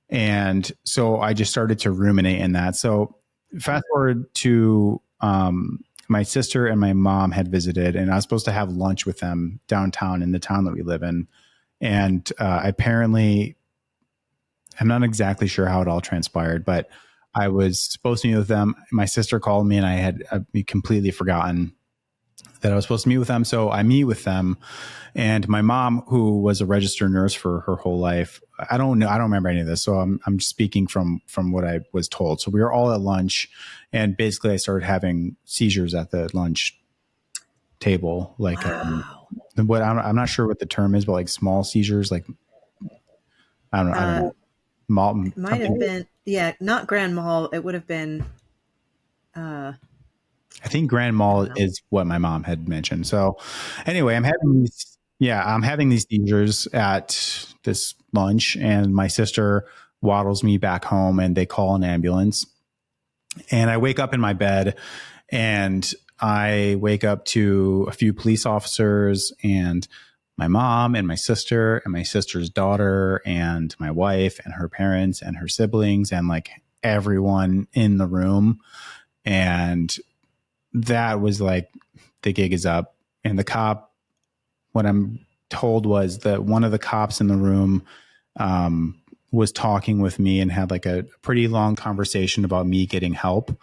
And so I just started to ruminate in that. So fast forward to, my sister and my mom had visited, and I was supposed to have lunch with them downtown in the town that we live in. And, apparently, I'm not exactly sure how it all transpired, but I was supposed to meet with them. My sister called me, and I had completely forgotten that I was supposed to meet with them. So I meet with them, and my mom, who was a registered nurse for her whole life, I don't know, I don't remember any of this. So I'm speaking from what I was told. So we were all at lunch, and basically I started having seizures at the lunch table. Like, Wow. I'm not sure what the term is, but like small seizures, like, I don't know. It might have been, yeah, not grand mal. It would have been, I think grand mal is what my mom had mentioned. So anyway, I'm having these seizures at this lunch, and my sister waddles me back home, and they call an ambulance, and I wake up in my bed, and I wake up to a few police officers, and my mom and my sister and my sister's daughter and my wife and her parents and her siblings and like everyone in the room. And that was like, the gig is up. And the cop, what I'm told was that one of the cops in the room was talking with me and had like a pretty long conversation about me getting help,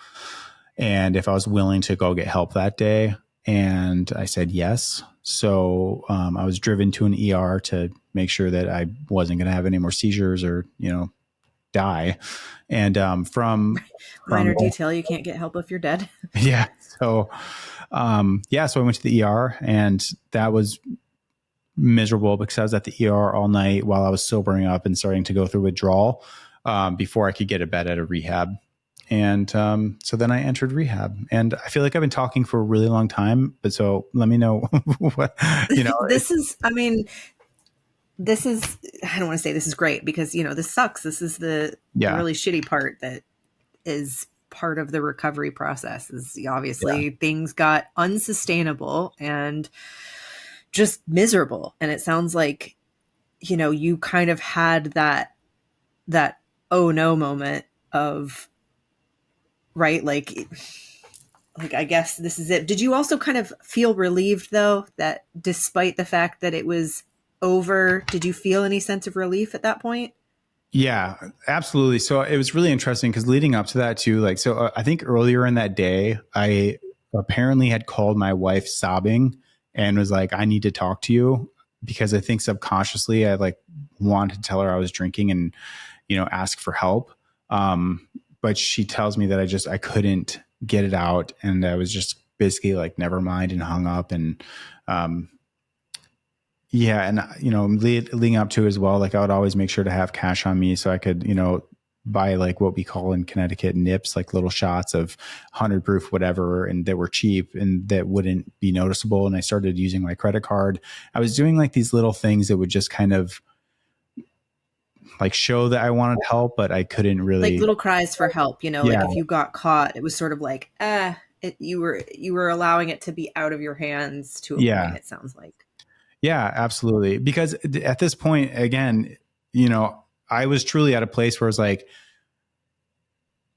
and if I was willing to go get help that day. And I said yes. So I was driven to an ER to make sure that I wasn't going to have any more seizures or, die. And from minor detail, you can't get help if you're dead. Yeah. So, so I went to the ER, and that was miserable because I was at the ER all night while I was sobering up and starting to go through withdrawal before I could get a bed at a rehab. And so then I entered rehab, and I feel like I've been talking for a really long time, but so let me know what, This is, I don't want to say this is great because, this sucks. This is the really shitty part that is part of the recovery process is obviously things got unsustainable and just miserable. And it sounds like, you kind of had that oh no moment of, right? Like, I guess this is it. Did you also kind of feel relieved though, that despite the fact that it was over, did you feel any sense of relief at that point? Yeah, absolutely. So it was really interesting because leading up to that too, like, so I think earlier in that day, I apparently had called my wife sobbing and was like, I need to talk to you, because I think subconsciously I like wanted to tell her I was drinking and, ask for help. But she tells me that I couldn't get it out. And I was just basically like, never mind, and hung up. And, and, leading up to as well, like I would always make sure to have cash on me so I could, buy like what we call in Connecticut nips, like little shots of 100 proof, whatever. And that were cheap and that wouldn't be noticeable. And I started using my credit card. I was doing like these little things that would just kind of like show that I wanted help, but I couldn't really, like little cries for help, like if you got caught, it was sort of like, you were allowing it to be out of your hands to a point, it sounds like. Yeah, absolutely. Because at this point, again, I was truly at a place where it's like,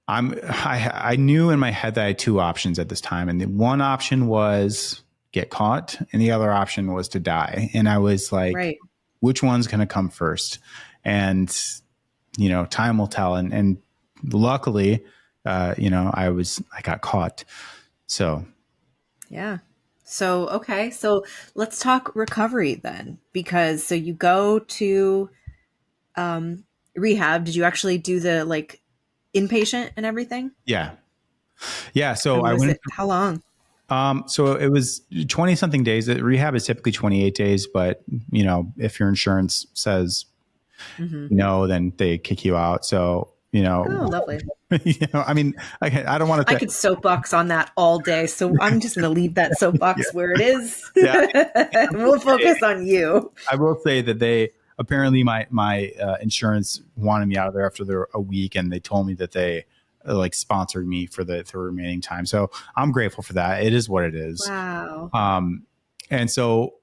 I knew in my head that I had two options at this time. And the one option was get caught, and the other option was to die. And I was like, Right. which one's going to come first? And, time will tell. And luckily, I got caught. So. Yeah. So, okay. So let's talk recovery then, because so you go to rehab. Did you actually do the like inpatient and everything? Yeah. Yeah. So And I was went, it how long? so it was 20 something days. Rehab is typically 28 days, but if your insurance says Hmm. no, then they kick you out. So, Oh, lovely. I mean, I don't want to I say, could soapbox on that all day. So I'm just going to leave that yeah, soapbox where it is. yeah. We'll focus on you. I will say that they apparently my insurance wanted me out of there after a week, and they told me that they like sponsored me for the remaining time. So I'm grateful for that. It is what it is. Wow. And so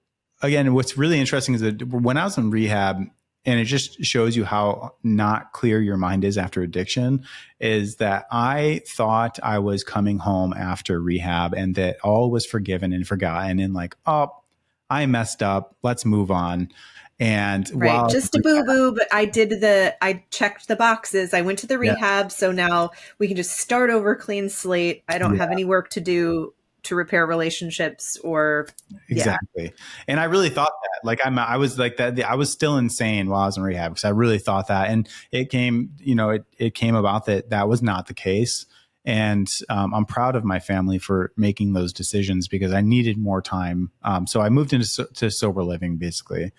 again, what's really interesting is that when I was in rehab, and it just shows you how not clear your mind is after addiction, is that I thought I was coming home after rehab and that all was forgiven and forgotten, and like, oh, I messed up, let's move on. And Right. while, Just a boo boo, but I checked the boxes. I went to the yeah, rehab. So now we can just start over clean slate. I don't have yeah, any work to do to repair relationships or, yeah. exactly. And I really thought that, like, I was like that. I was still insane while I was in rehab because I really thought that, and it came, it came about that was not the case. And I'm proud of my family for making those decisions because I needed more time. So I moved into to sober living, basically.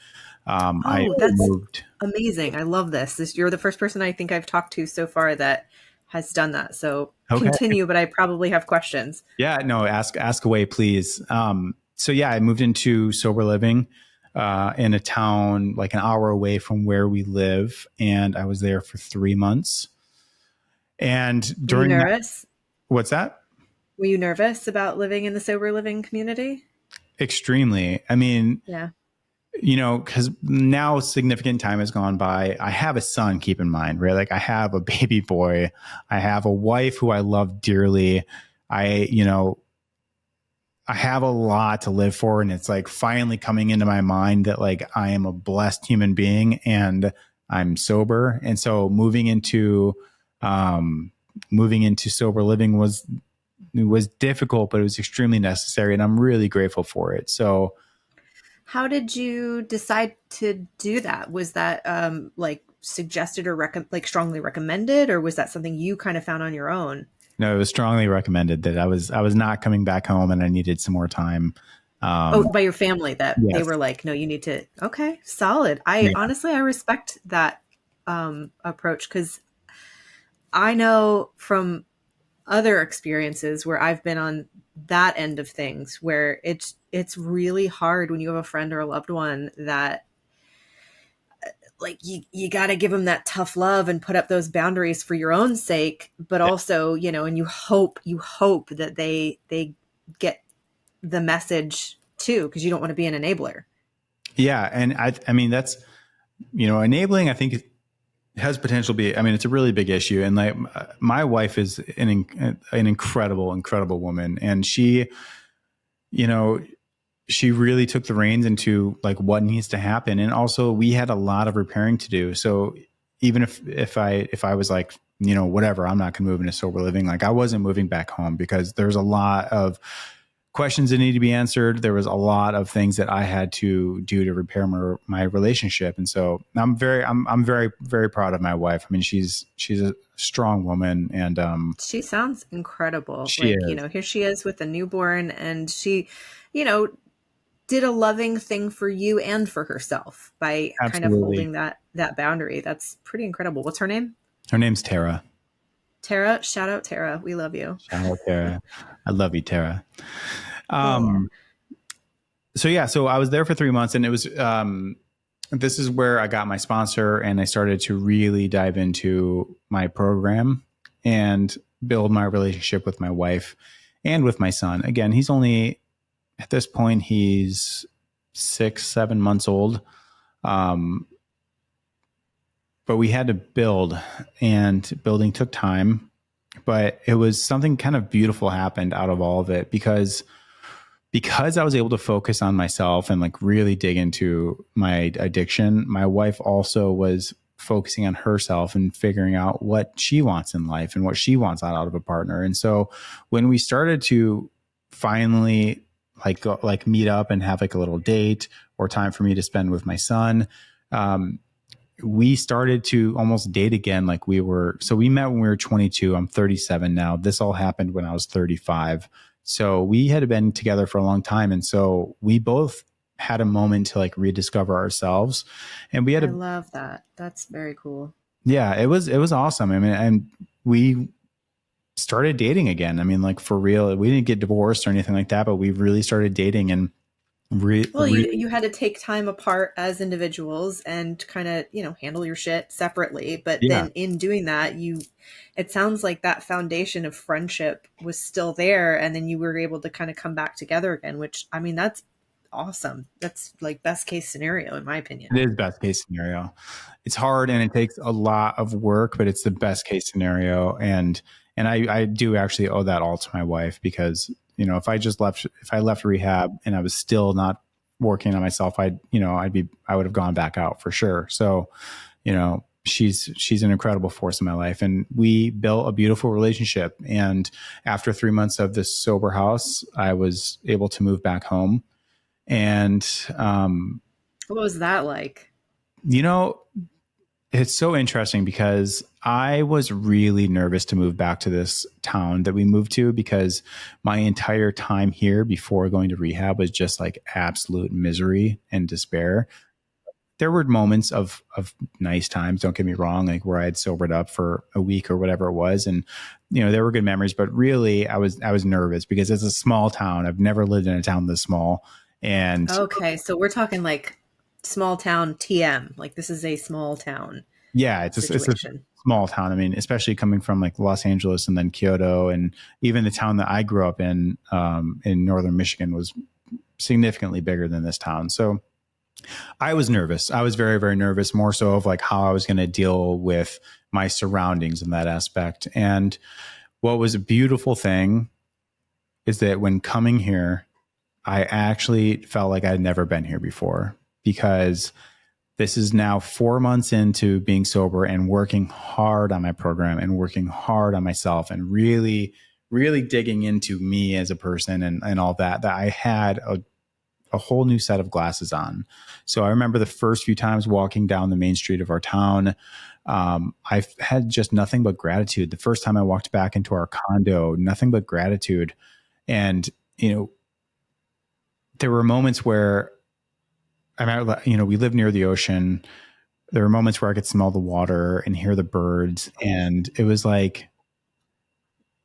I Oh, that's moved. amazing. I love You're the first person I think I've talked to so far that has done that. So Okay. continue, but I probably have questions. Yeah, no, ask away, please. So yeah, I moved into sober living in a town like an hour away from where we live, and I was there for 3 months. And Were you during that, nervous? what's that? Were you nervous about living in the sober living community? Extremely. I mean, Yeah. because now significant time has gone by. I have a son, keep in mind, right? Like I have a baby boy. I have a wife who I love dearly. I, I have a lot to live for. And it's like finally coming into my mind that like I am a blessed human being and I'm sober. And so moving into sober living was difficult, but it was extremely necessary. And I'm really grateful for it. So, How did you decide to do that? Was that like suggested or like strongly recommended, or was that something you kind of found on your own? no, it was strongly recommended that I was not coming back home and I needed some more time. Oh, by your family that they Yes. were like, no, you need to. Okay, solid. I Yeah. honestly, I respect that approach because I know from other experiences where I've been on that end of things where it's really hard when you have a friend or a loved one that like you got to give them that tough love and put up those boundaries for your own sake, but also, and you hope that they get the message too, because you don't want to be an enabler. Yeah. And I mean, that's, enabling, I think it has potential to be, I mean, it's a really big issue. And like my wife is an incredible, incredible woman. And she, you know, she really took the reins into like what needs to happen. And also we had a lot of repairing to do. So even if I was like, whatever, I'm not going to move into sober living. Like I wasn't moving back home because there's a lot of questions that need to be answered. There was a lot of things that I had to do to repair my relationship. And so I'm very, very proud of my wife. I mean, she's a strong woman and, She sounds incredible. she Like, is. here she is with a newborn, and she, you know, did a loving thing for you and for herself by kind of Absolutely. holding that boundary. That's pretty incredible. What's her name? Her name's Tara. Tara. Shout out Tara. We love you. Shout out Tara. I love you, Tara. Yeah. So yeah, so I was there for 3 months and it was, this is where I got my sponsor and I started to really dive into my program and build my relationship with my wife and with my son. Again, he's only at this point, he's 6-7 months old. But we had to build and building took time, but it was something kind of beautiful happened out of all of it because because I was able to focus on myself and like really dig into my addiction, my wife also was focusing on herself and figuring out what she wants in life and what she wants out of a partner. And so when we started to finally like go, like meet up and have like a little date or time for me to spend with my son, we started to almost date again. Like we met when we were 22. I'm 37 now. This all happened when I was 35. So we had been together for a long time. And so we both had a moment to like rediscover ourselves. And we had I love that. That's very cool. yeah, it was awesome. I mean, and we started dating again. I mean, like for real, we didn't get divorced or anything like that, but we really started dating and well, you had to take time apart as individuals and kind of, handle your shit separately. But yeah. then in doing that, it sounds like that foundation of friendship was still there. And then you were able to kind of come back together again, which, I mean, that's awesome. That's like best case scenario, in my opinion. It is best case scenario. It's hard and it takes a lot of work, but it's the best case scenario. And I do actually owe that all to my wife because, if I left rehab and I was still not working on myself, I would have gone back out for sure. So, she's an incredible force in my life, and we built a beautiful relationship. And after 3 months of this sober house, I was able to move back home. And, what was that like? It's so interesting because I was really nervous to move back to this town that we moved to because my entire time here before going to rehab was just like absolute misery and despair. There were moments of nice times, don't get me wrong, like where I had sobered up for a week or whatever it was. And, there were good memories, but really I was nervous because it's a small town. I've never lived in a town this small. And okay, so we're talking like small town TM, like this is a small town. Yeah, it's a small town. I mean, especially coming from like Los Angeles and then Kyoto, and even the town that I grew up in northern Michigan was significantly bigger than this town. So I was nervous. I was very, very nervous, more so of like how I was going to deal with my surroundings in that aspect. And what was a beautiful thing is that when coming here, I actually felt like I'd never been here before, because this is now 4 months into being sober and working hard on my program and working hard on myself and really, really digging into me as a person and all that I had a whole new set of glasses on. So I remember the first few times walking down the main street of our town, I've had just nothing but gratitude. The first time I walked back into our condo, nothing but gratitude. And, there were moments where we live near the ocean. There were moments where I could smell the water and hear the birds. And it was like,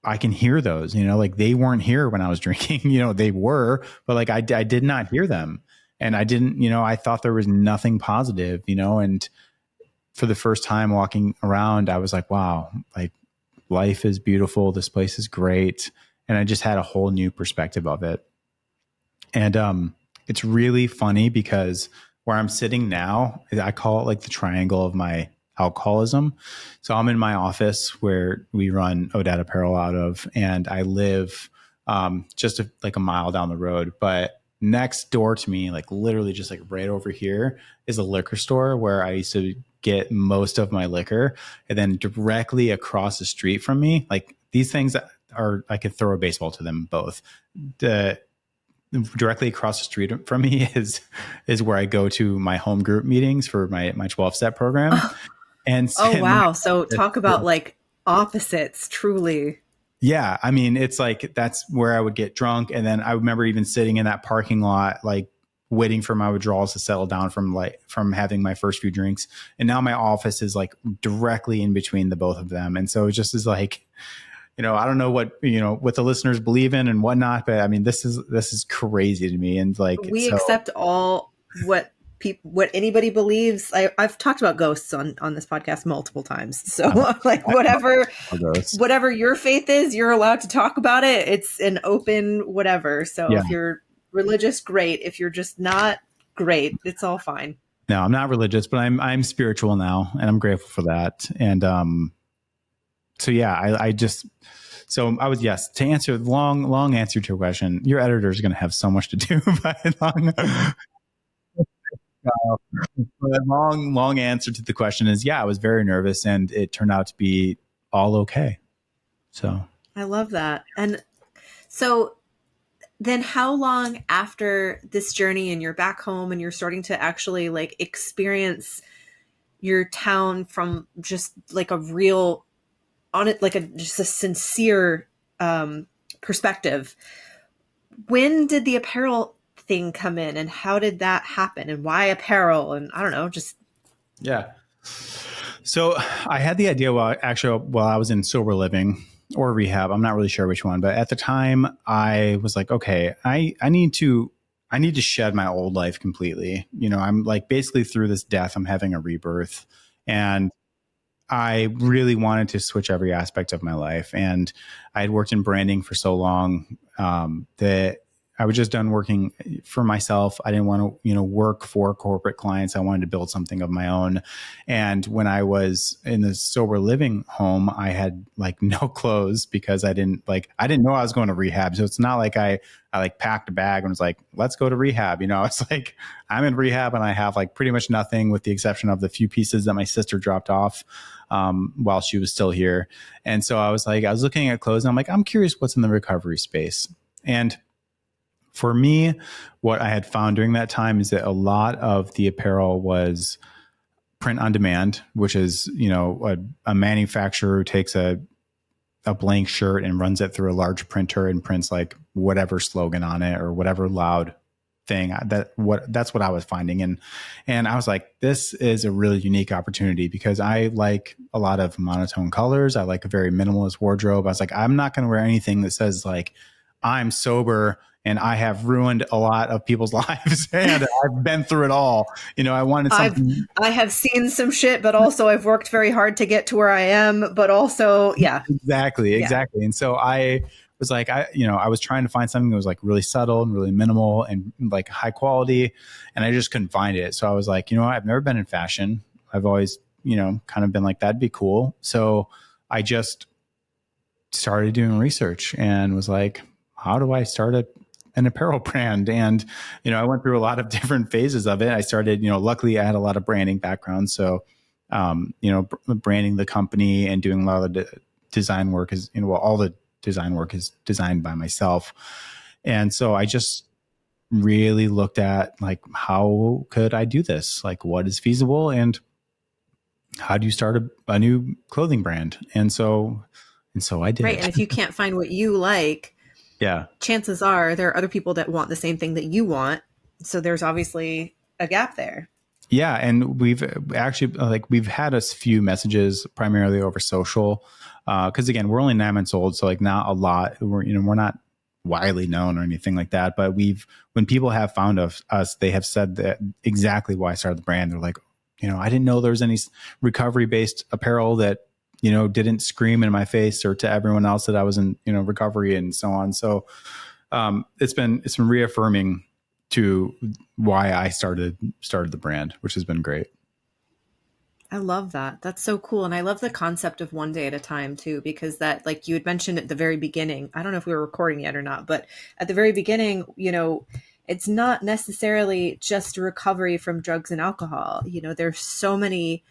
I can hear those, like they weren't here when I was drinking, they were, but like, I did not hear them. And I didn't, I thought there was nothing positive, and for the first time walking around, I was like, wow, like life is beautiful. This place is great. And I just had a whole new perspective of it. And, it's really funny because where I'm sitting now, I call it like the triangle of my alcoholism. So I'm in my office where we run ODAAT Apparel out of, and I live just like a mile down the road. But next door to me, like literally just like right over here, is a liquor store where I used to get most of my liquor. And then directly across the street from me, like these things I could throw a baseball to them both. Directly across the street from me is where I go to my home group meetings for my 12-step program. Wow. So talk about like opposites, truly. Yeah. I mean, it's like, that's where I would get drunk. And then I remember even sitting in that parking lot, like waiting for my withdrawals to settle down from having my first few drinks. And now my office is like directly in between the both of them. And so it just is like, I don't know what the listeners believe in and whatnot, but I mean, this is crazy to me. And like, we accept all what anybody believes. I've talked about ghosts on this podcast multiple times. So like whatever your faith is, you're allowed to talk about it. It's an open whatever. So if you're religious, great. If you're just not, great. It's all fine. No, I'm not religious, but I'm spiritual now, and I'm grateful for that. And, so yeah, So I was, yes, to answer the long answer to your question, your editor is going to have so much to do by long answer to the question is, yeah, I was very nervous and it turned out to be all okay. So I love that. And so then how long after this journey and you're back home and you're starting to actually like experience your town from just like a real on it, like a just a sincere perspective, when did the apparel thing come in and how did that happen and why apparel? And I don't know, just yeah. So I had the idea while I was in sober living or rehab. I'm not really sure which one, but at the time I was like, okay, I need to shed my old life completely. You know, I'm like basically through this death, I'm having a rebirth, and I really wanted to switch every aspect of my life. And I had worked in branding for so long that I was just done working for myself. I didn't want to, work for corporate clients. I wanted to build something of my own. And when I was in the sober living home, I had like no clothes because I didn't know I was going to rehab. So it's not like I like packed a bag and was like, let's go to rehab. It's like I'm in rehab and I have like pretty much nothing with the exception of the few pieces that my sister dropped off while she was still here. And so I was looking at clothes and I'm like, I'm curious what's in the recovery space. And for me, what I had found during that time is that a lot of the apparel was print on demand, which is, a manufacturer who takes a blank shirt and runs it through a large printer and prints like whatever slogan on it or whatever loud thing. That's what I was finding. And I was like, this is a really unique opportunity because I like a lot of monotone colors. I like a very minimalist wardrobe. I was like, I'm not going to wear anything that says like, I'm sober and I have ruined a lot of people's lives and I've been through it all. I wanted something. I have seen some shit, but also I've worked very hard to get to where I am, but also, yeah. Exactly. Yeah. And so I was like, I was trying to find something that was like really subtle and really minimal and like high quality. And I just couldn't find it. So I was like, I've never been in fashion. I've always, kind of been like, that'd be cool. So I just started doing research and was like, how do I start an apparel brand? And, I went through a lot of different phases of it. I started, luckily I had a lot of branding background. So, branding the company and doing a lot of the design work is, all the design work is designed by myself. And so I just really looked at like, how could I do this? Like what is feasible and how do you start a new clothing brand? And so I did. Right. And if you can't find what you like, yeah, chances are there are other people that want the same thing that you want. So there's obviously a gap there. Yeah. And we've actually we've had a few messages primarily over social. Cause again, we're only 9 months old. So like not a lot, we're not widely known or anything like that. But when people have found us, they have said that exactly why I started the brand. They're like, I didn't know there was any recovery based apparel that, didn't scream in my face or to everyone else that I was in, recovery and so on. So, it's been reaffirming to why I started the brand, which has been great. I love that. That's so cool. And I love the concept of one day at a time too, because that, like you had mentioned at the very beginning, I don't know if we were recording yet or not, but at the very beginning, it's not necessarily just recovery from drugs and alcohol. There's so many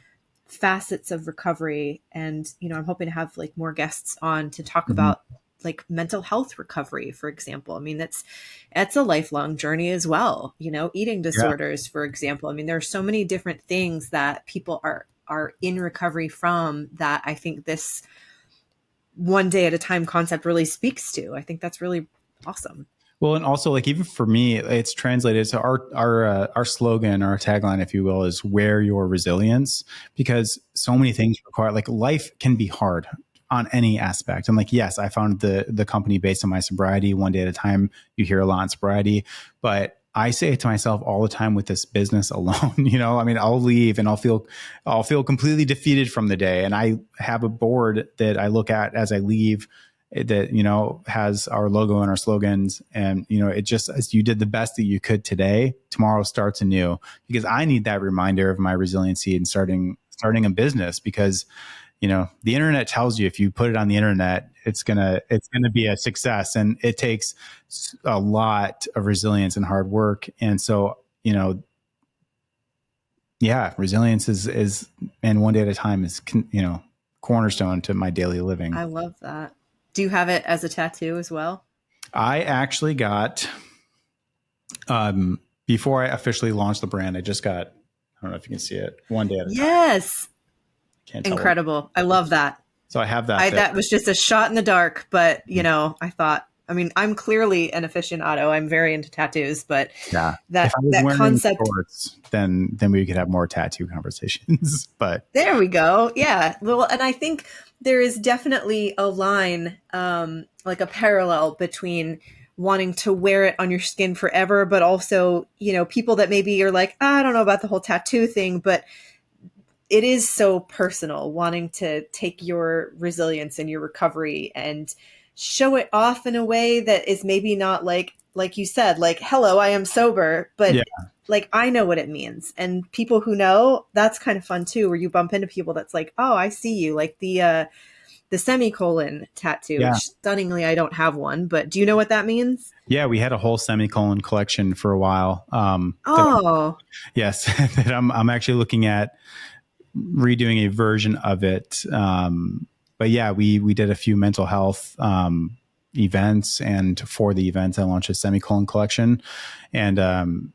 facets of recovery. And, I'm hoping to have like more guests on to talk about like mental health recovery, for example. I mean, that's a lifelong journey as well. Eating disorders, for example. I mean, there are so many different things that people are in recovery from that I think this one day at a time concept really speaks to. I think that's really awesome. Well, and also like even for me, it's translated. So our slogan, our tagline, if you will, is "Wear your resilience," because so many things require like life can be hard on any aspect. And like, yes, I founded the company based on my sobriety, one day at a time. You hear a lot on sobriety, but I say it to myself all the time with this business alone. I mean, I'll leave and I'll feel completely defeated from the day. And I have a board that I look at as I leave that, has our logo and our slogans. And, it just, as you did the best that you could today, tomorrow starts anew, because I need that reminder of my resiliency and starting a business because, the internet tells you if you put it on the internet, it's gonna be a success, and it takes a lot of resilience and hard work. And so, resilience is and one day at a time is, cornerstone to my daily living. I love that. Do you have it as a tattoo as well? I actually got, before I officially launched the brand, I just got, I don't know if you can see it, one day at a time. Yes. Can't tell. Incredible. I love that. So I have that. That was just a shot in the dark, but I thought, I'm clearly an aficionado. I'm very into tattoos, but yeah, that concept, shorts, then we could have more tattoo conversations. But there we go. Yeah. Well, and I think there is definitely a line, like a parallel between wanting to wear it on your skin forever, but also, people that maybe are like, I don't know about the whole tattoo thing, but it is so personal, wanting to take your resilience and your recovery and show it off in a way that is maybe not like you said, like, hello, I am sober, but like, I know what it means. And people who know, that's kind of fun too, where you bump into people that's like, oh, I see you, like the semicolon tattoo, which stunningly, I don't have one, but do you know what that means? Yeah, we had a whole semicolon collection for a while. Yes, that I'm actually looking at redoing a version of it. But yeah, we did a few mental health events, and for the events, I launched a semicolon collection, and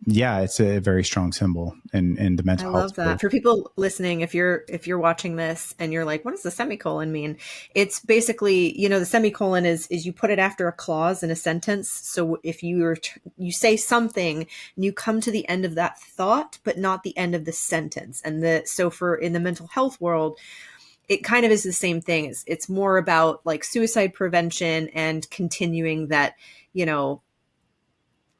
it's a very strong symbol in the mental health. I love that. Space. For people listening, if you're watching this and you're like, what does the semicolon mean? It's basically, the semicolon is you put it after a clause in a sentence. So if you say something and you come to the end of that thought, but not the end of the sentence. And in the mental health world, it kind of is the same thing. It's more about like suicide prevention and continuing that,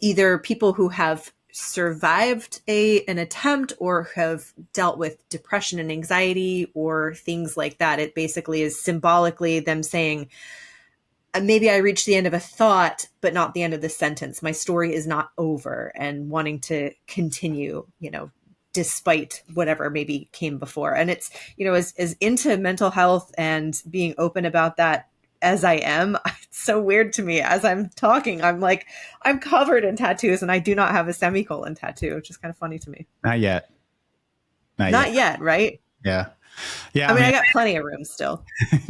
either people who have survived an attempt or have dealt with depression and anxiety or things like that. It basically is symbolically them saying, maybe I reached the end of a thought, but not the end of the sentence. My story is not over, and wanting to continue, despite whatever maybe came before. And it's, as into mental health and being open about that as I am, it's so weird to me. As I'm talking, I'm like, I'm covered in tattoos and I do not have a semicolon tattoo, which is kind of funny to me. Not yet. Not yet, right? Yeah. Yeah. I got plenty of room still.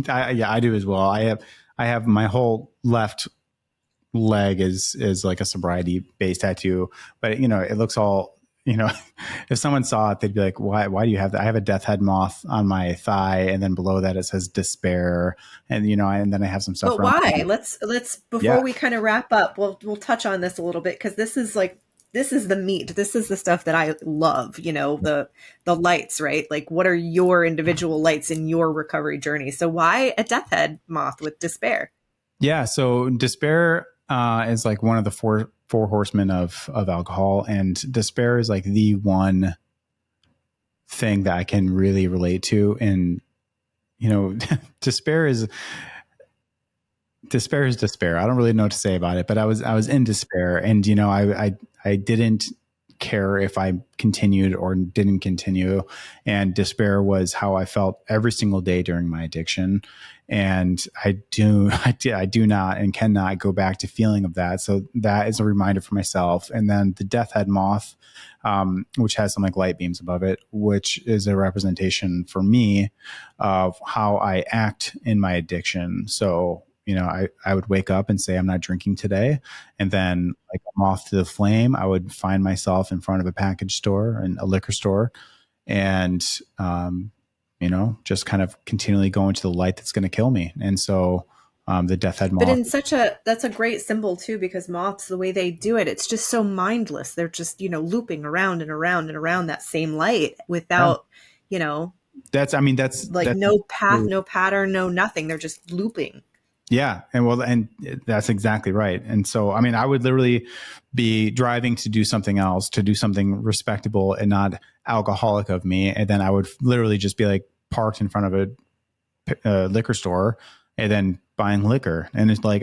I do as well. I have my whole left leg is like a sobriety based tattoo, but it looks all, if someone saw it, they'd be like, why do you have that? I have a death head moth on my thigh, and then below that it says despair. And, and then I have some stuff. But why? Let's before we kind of wrap up, we'll touch on this a little bit, because this is the meat. This is the stuff that I love, the lights, right? Like, what are your individual lights in your recovery journey? So why a death head moth with despair? Yeah. So despair is like one of the four horsemen of alcohol, and despair is like the one thing that I can really relate to. And, despair is despair. I don't really know what to say about it, but I was in despair, and, I didn't care if I continued or didn't continue. And despair was how I felt every single day during my addiction. And I do not and cannot go back to feeling of that. So that is a reminder for myself. And then the death head moth, which has some like light beams above it, which is a representation for me of how I act in my addiction. So, I would wake up and say, I'm not drinking today. And then like a moth to the flame, I would find myself in front of a package store and a liquor store, and, just kind of continually going to the light that's going to kill me. And so the death head moth. But that's a great symbol too, because moths, the way they do it, it's just so mindless. They're just, looping around and around and around that same light without, that's no path, no pattern, no nothing. They're just looping. Yeah. And that's exactly right. And so, I would literally be driving to do something else, to do something respectable and not alcoholic of me. And then I would literally just be like parked in front of a liquor store and then buying liquor. And it's like,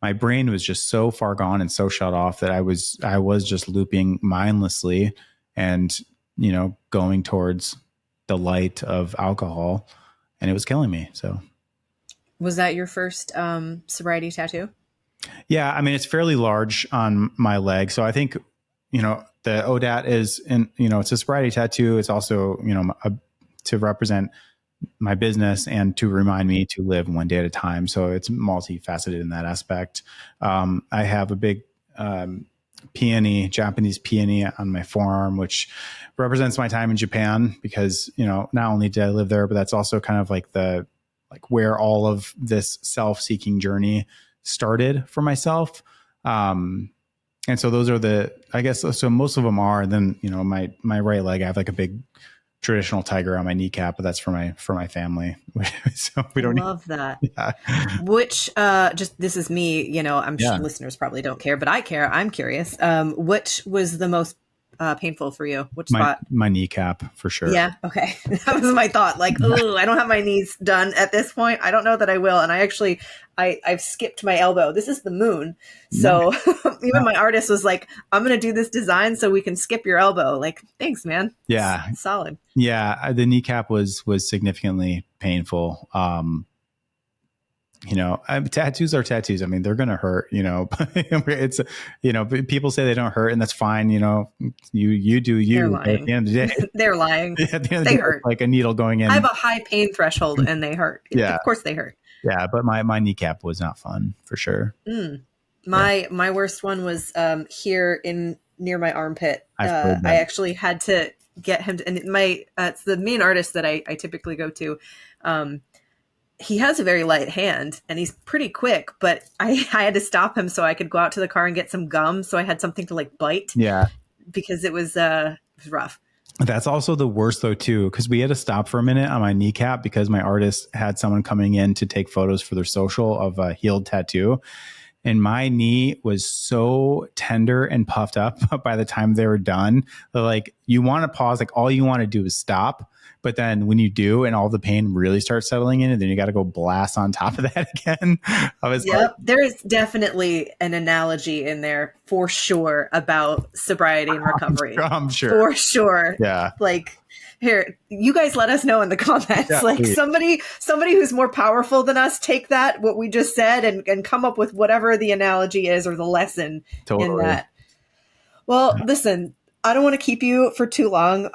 my brain was just so far gone and so shut off that I was just looping mindlessly and, going towards delight of alcohol, and it was killing me. So, Was that your first sobriety tattoo? yeah, I mean, it's fairly large on my leg. So I think, the ODAAT is it's a sobriety tattoo. It's also, to represent my business and to remind me to live one day at a time. So it's multifaceted in that aspect. I have a big peony, Japanese peony on my forearm, which represents my time in Japan because, not only did I live there, but that's also kind of like where all of this self-seeking journey started for myself. And so those are I guess, so most of them are, and then, my right leg, I have like a big traditional tiger on my kneecap, but that's for my family. So we don't love that. Yeah. Which, this is me, I'm sure listeners probably don't care, but I care. I'm curious. Which was the most painful for you? Which spot? My kneecap, for sure. Yeah. Okay. That was my thought. Like, oh, I don't have my knees done at this point. I don't know that I will. And I've skipped my elbow. This is the moon. So even my artist was like, I'm going to do this design so we can skip your elbow. Like, thanks, man. Yeah. It's solid. Yeah. The kneecap was significantly painful. Tattoos are tattoos. I mean, they're going to hurt, it's, people say they don't hurt, and that's fine. You do you. They're lying. At the end of the day, they're lying. At the end of they the hurt. Like a needle going in. I have a high pain threshold and they hurt. Yeah. Of course they hurt. Yeah. But my kneecap was not fun, for sure. My worst one was here near my armpit. I actually had to get him to, and it's the main artist that I typically go to. He has a very light hand and he's pretty quick, but I had to stop him so I could go out to the car and get some gum. So I had something to like bite. Yeah. Because it was rough. That's also the worst though, too, because we had to stop for a minute on my kneecap because my artist had someone coming in to take photos for their social of a healed tattoo. And my knee was so tender and puffed up by the time they were done. Like, you want to pause, like all you want to do is stop. But then when you do, and all the pain really starts settling in, and then you got to go blast on top of that again. There is definitely an analogy in there for sure about sobriety and recovery. I'm sure. For sure. Yeah. Like, here, you guys let us know in the comments. Yeah, like, please. somebody who's more powerful than us, take that, what we just said, and come up with whatever the analogy is or the lesson in that. Well, listen, I don't want to keep you for too long.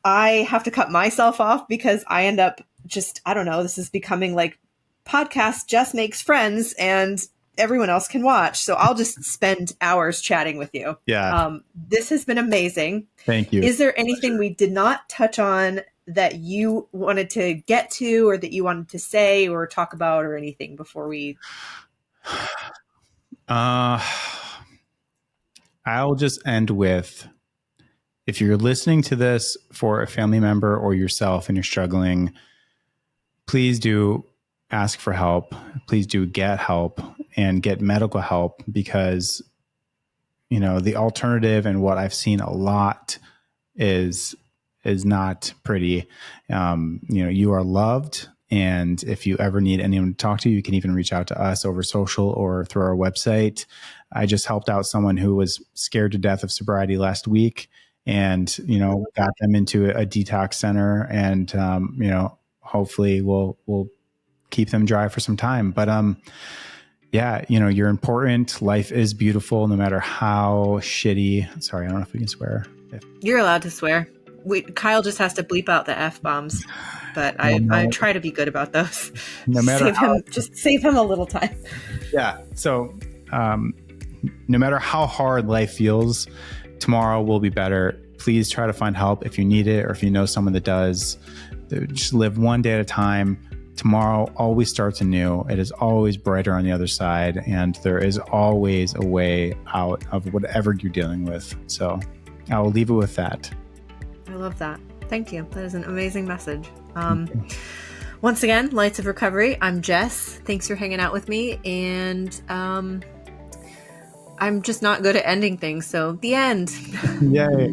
I have to cut myself off because I end up this is becoming like podcast Jess makes friends and everyone else can watch. So I'll just spend hours chatting with you. Yeah. This has been amazing. Thank you. Is there anything we did not touch on that you wanted to get to or that you wanted to say or talk about or anything before we? I'll just end with, if you're listening to this for a family member or yourself and you're struggling, please do ask for help. Please do get help and get medical help, because, the alternative and what I've seen a lot is not pretty. You are loved. And if you ever need anyone to talk to, you can even reach out to us over social or through our website. I just helped out someone who was scared to death of sobriety last week, and, got them into a detox center, and, hopefully we'll keep them dry for some time. But, you're important. Life is beautiful, no matter how shitty. Sorry, I don't know if we can swear. You're allowed to swear. Kyle just has to bleep out the F-bombs, but I try to be good about those. No matter save him a little time. Yeah. So, no matter how hard life feels, tomorrow will be better. Please try to find help if you need it, or if you know someone that does. Just live one day at a time. Tomorrow always starts anew. It is always brighter on the other side, and there is always a way out of whatever you're dealing with. So I will leave it with that. I love that. Thank you. That is an amazing message. Once again, Lights of Recovery. I'm Jess. Thanks for hanging out with me. And I'm just not good at ending things. So the end. Yay.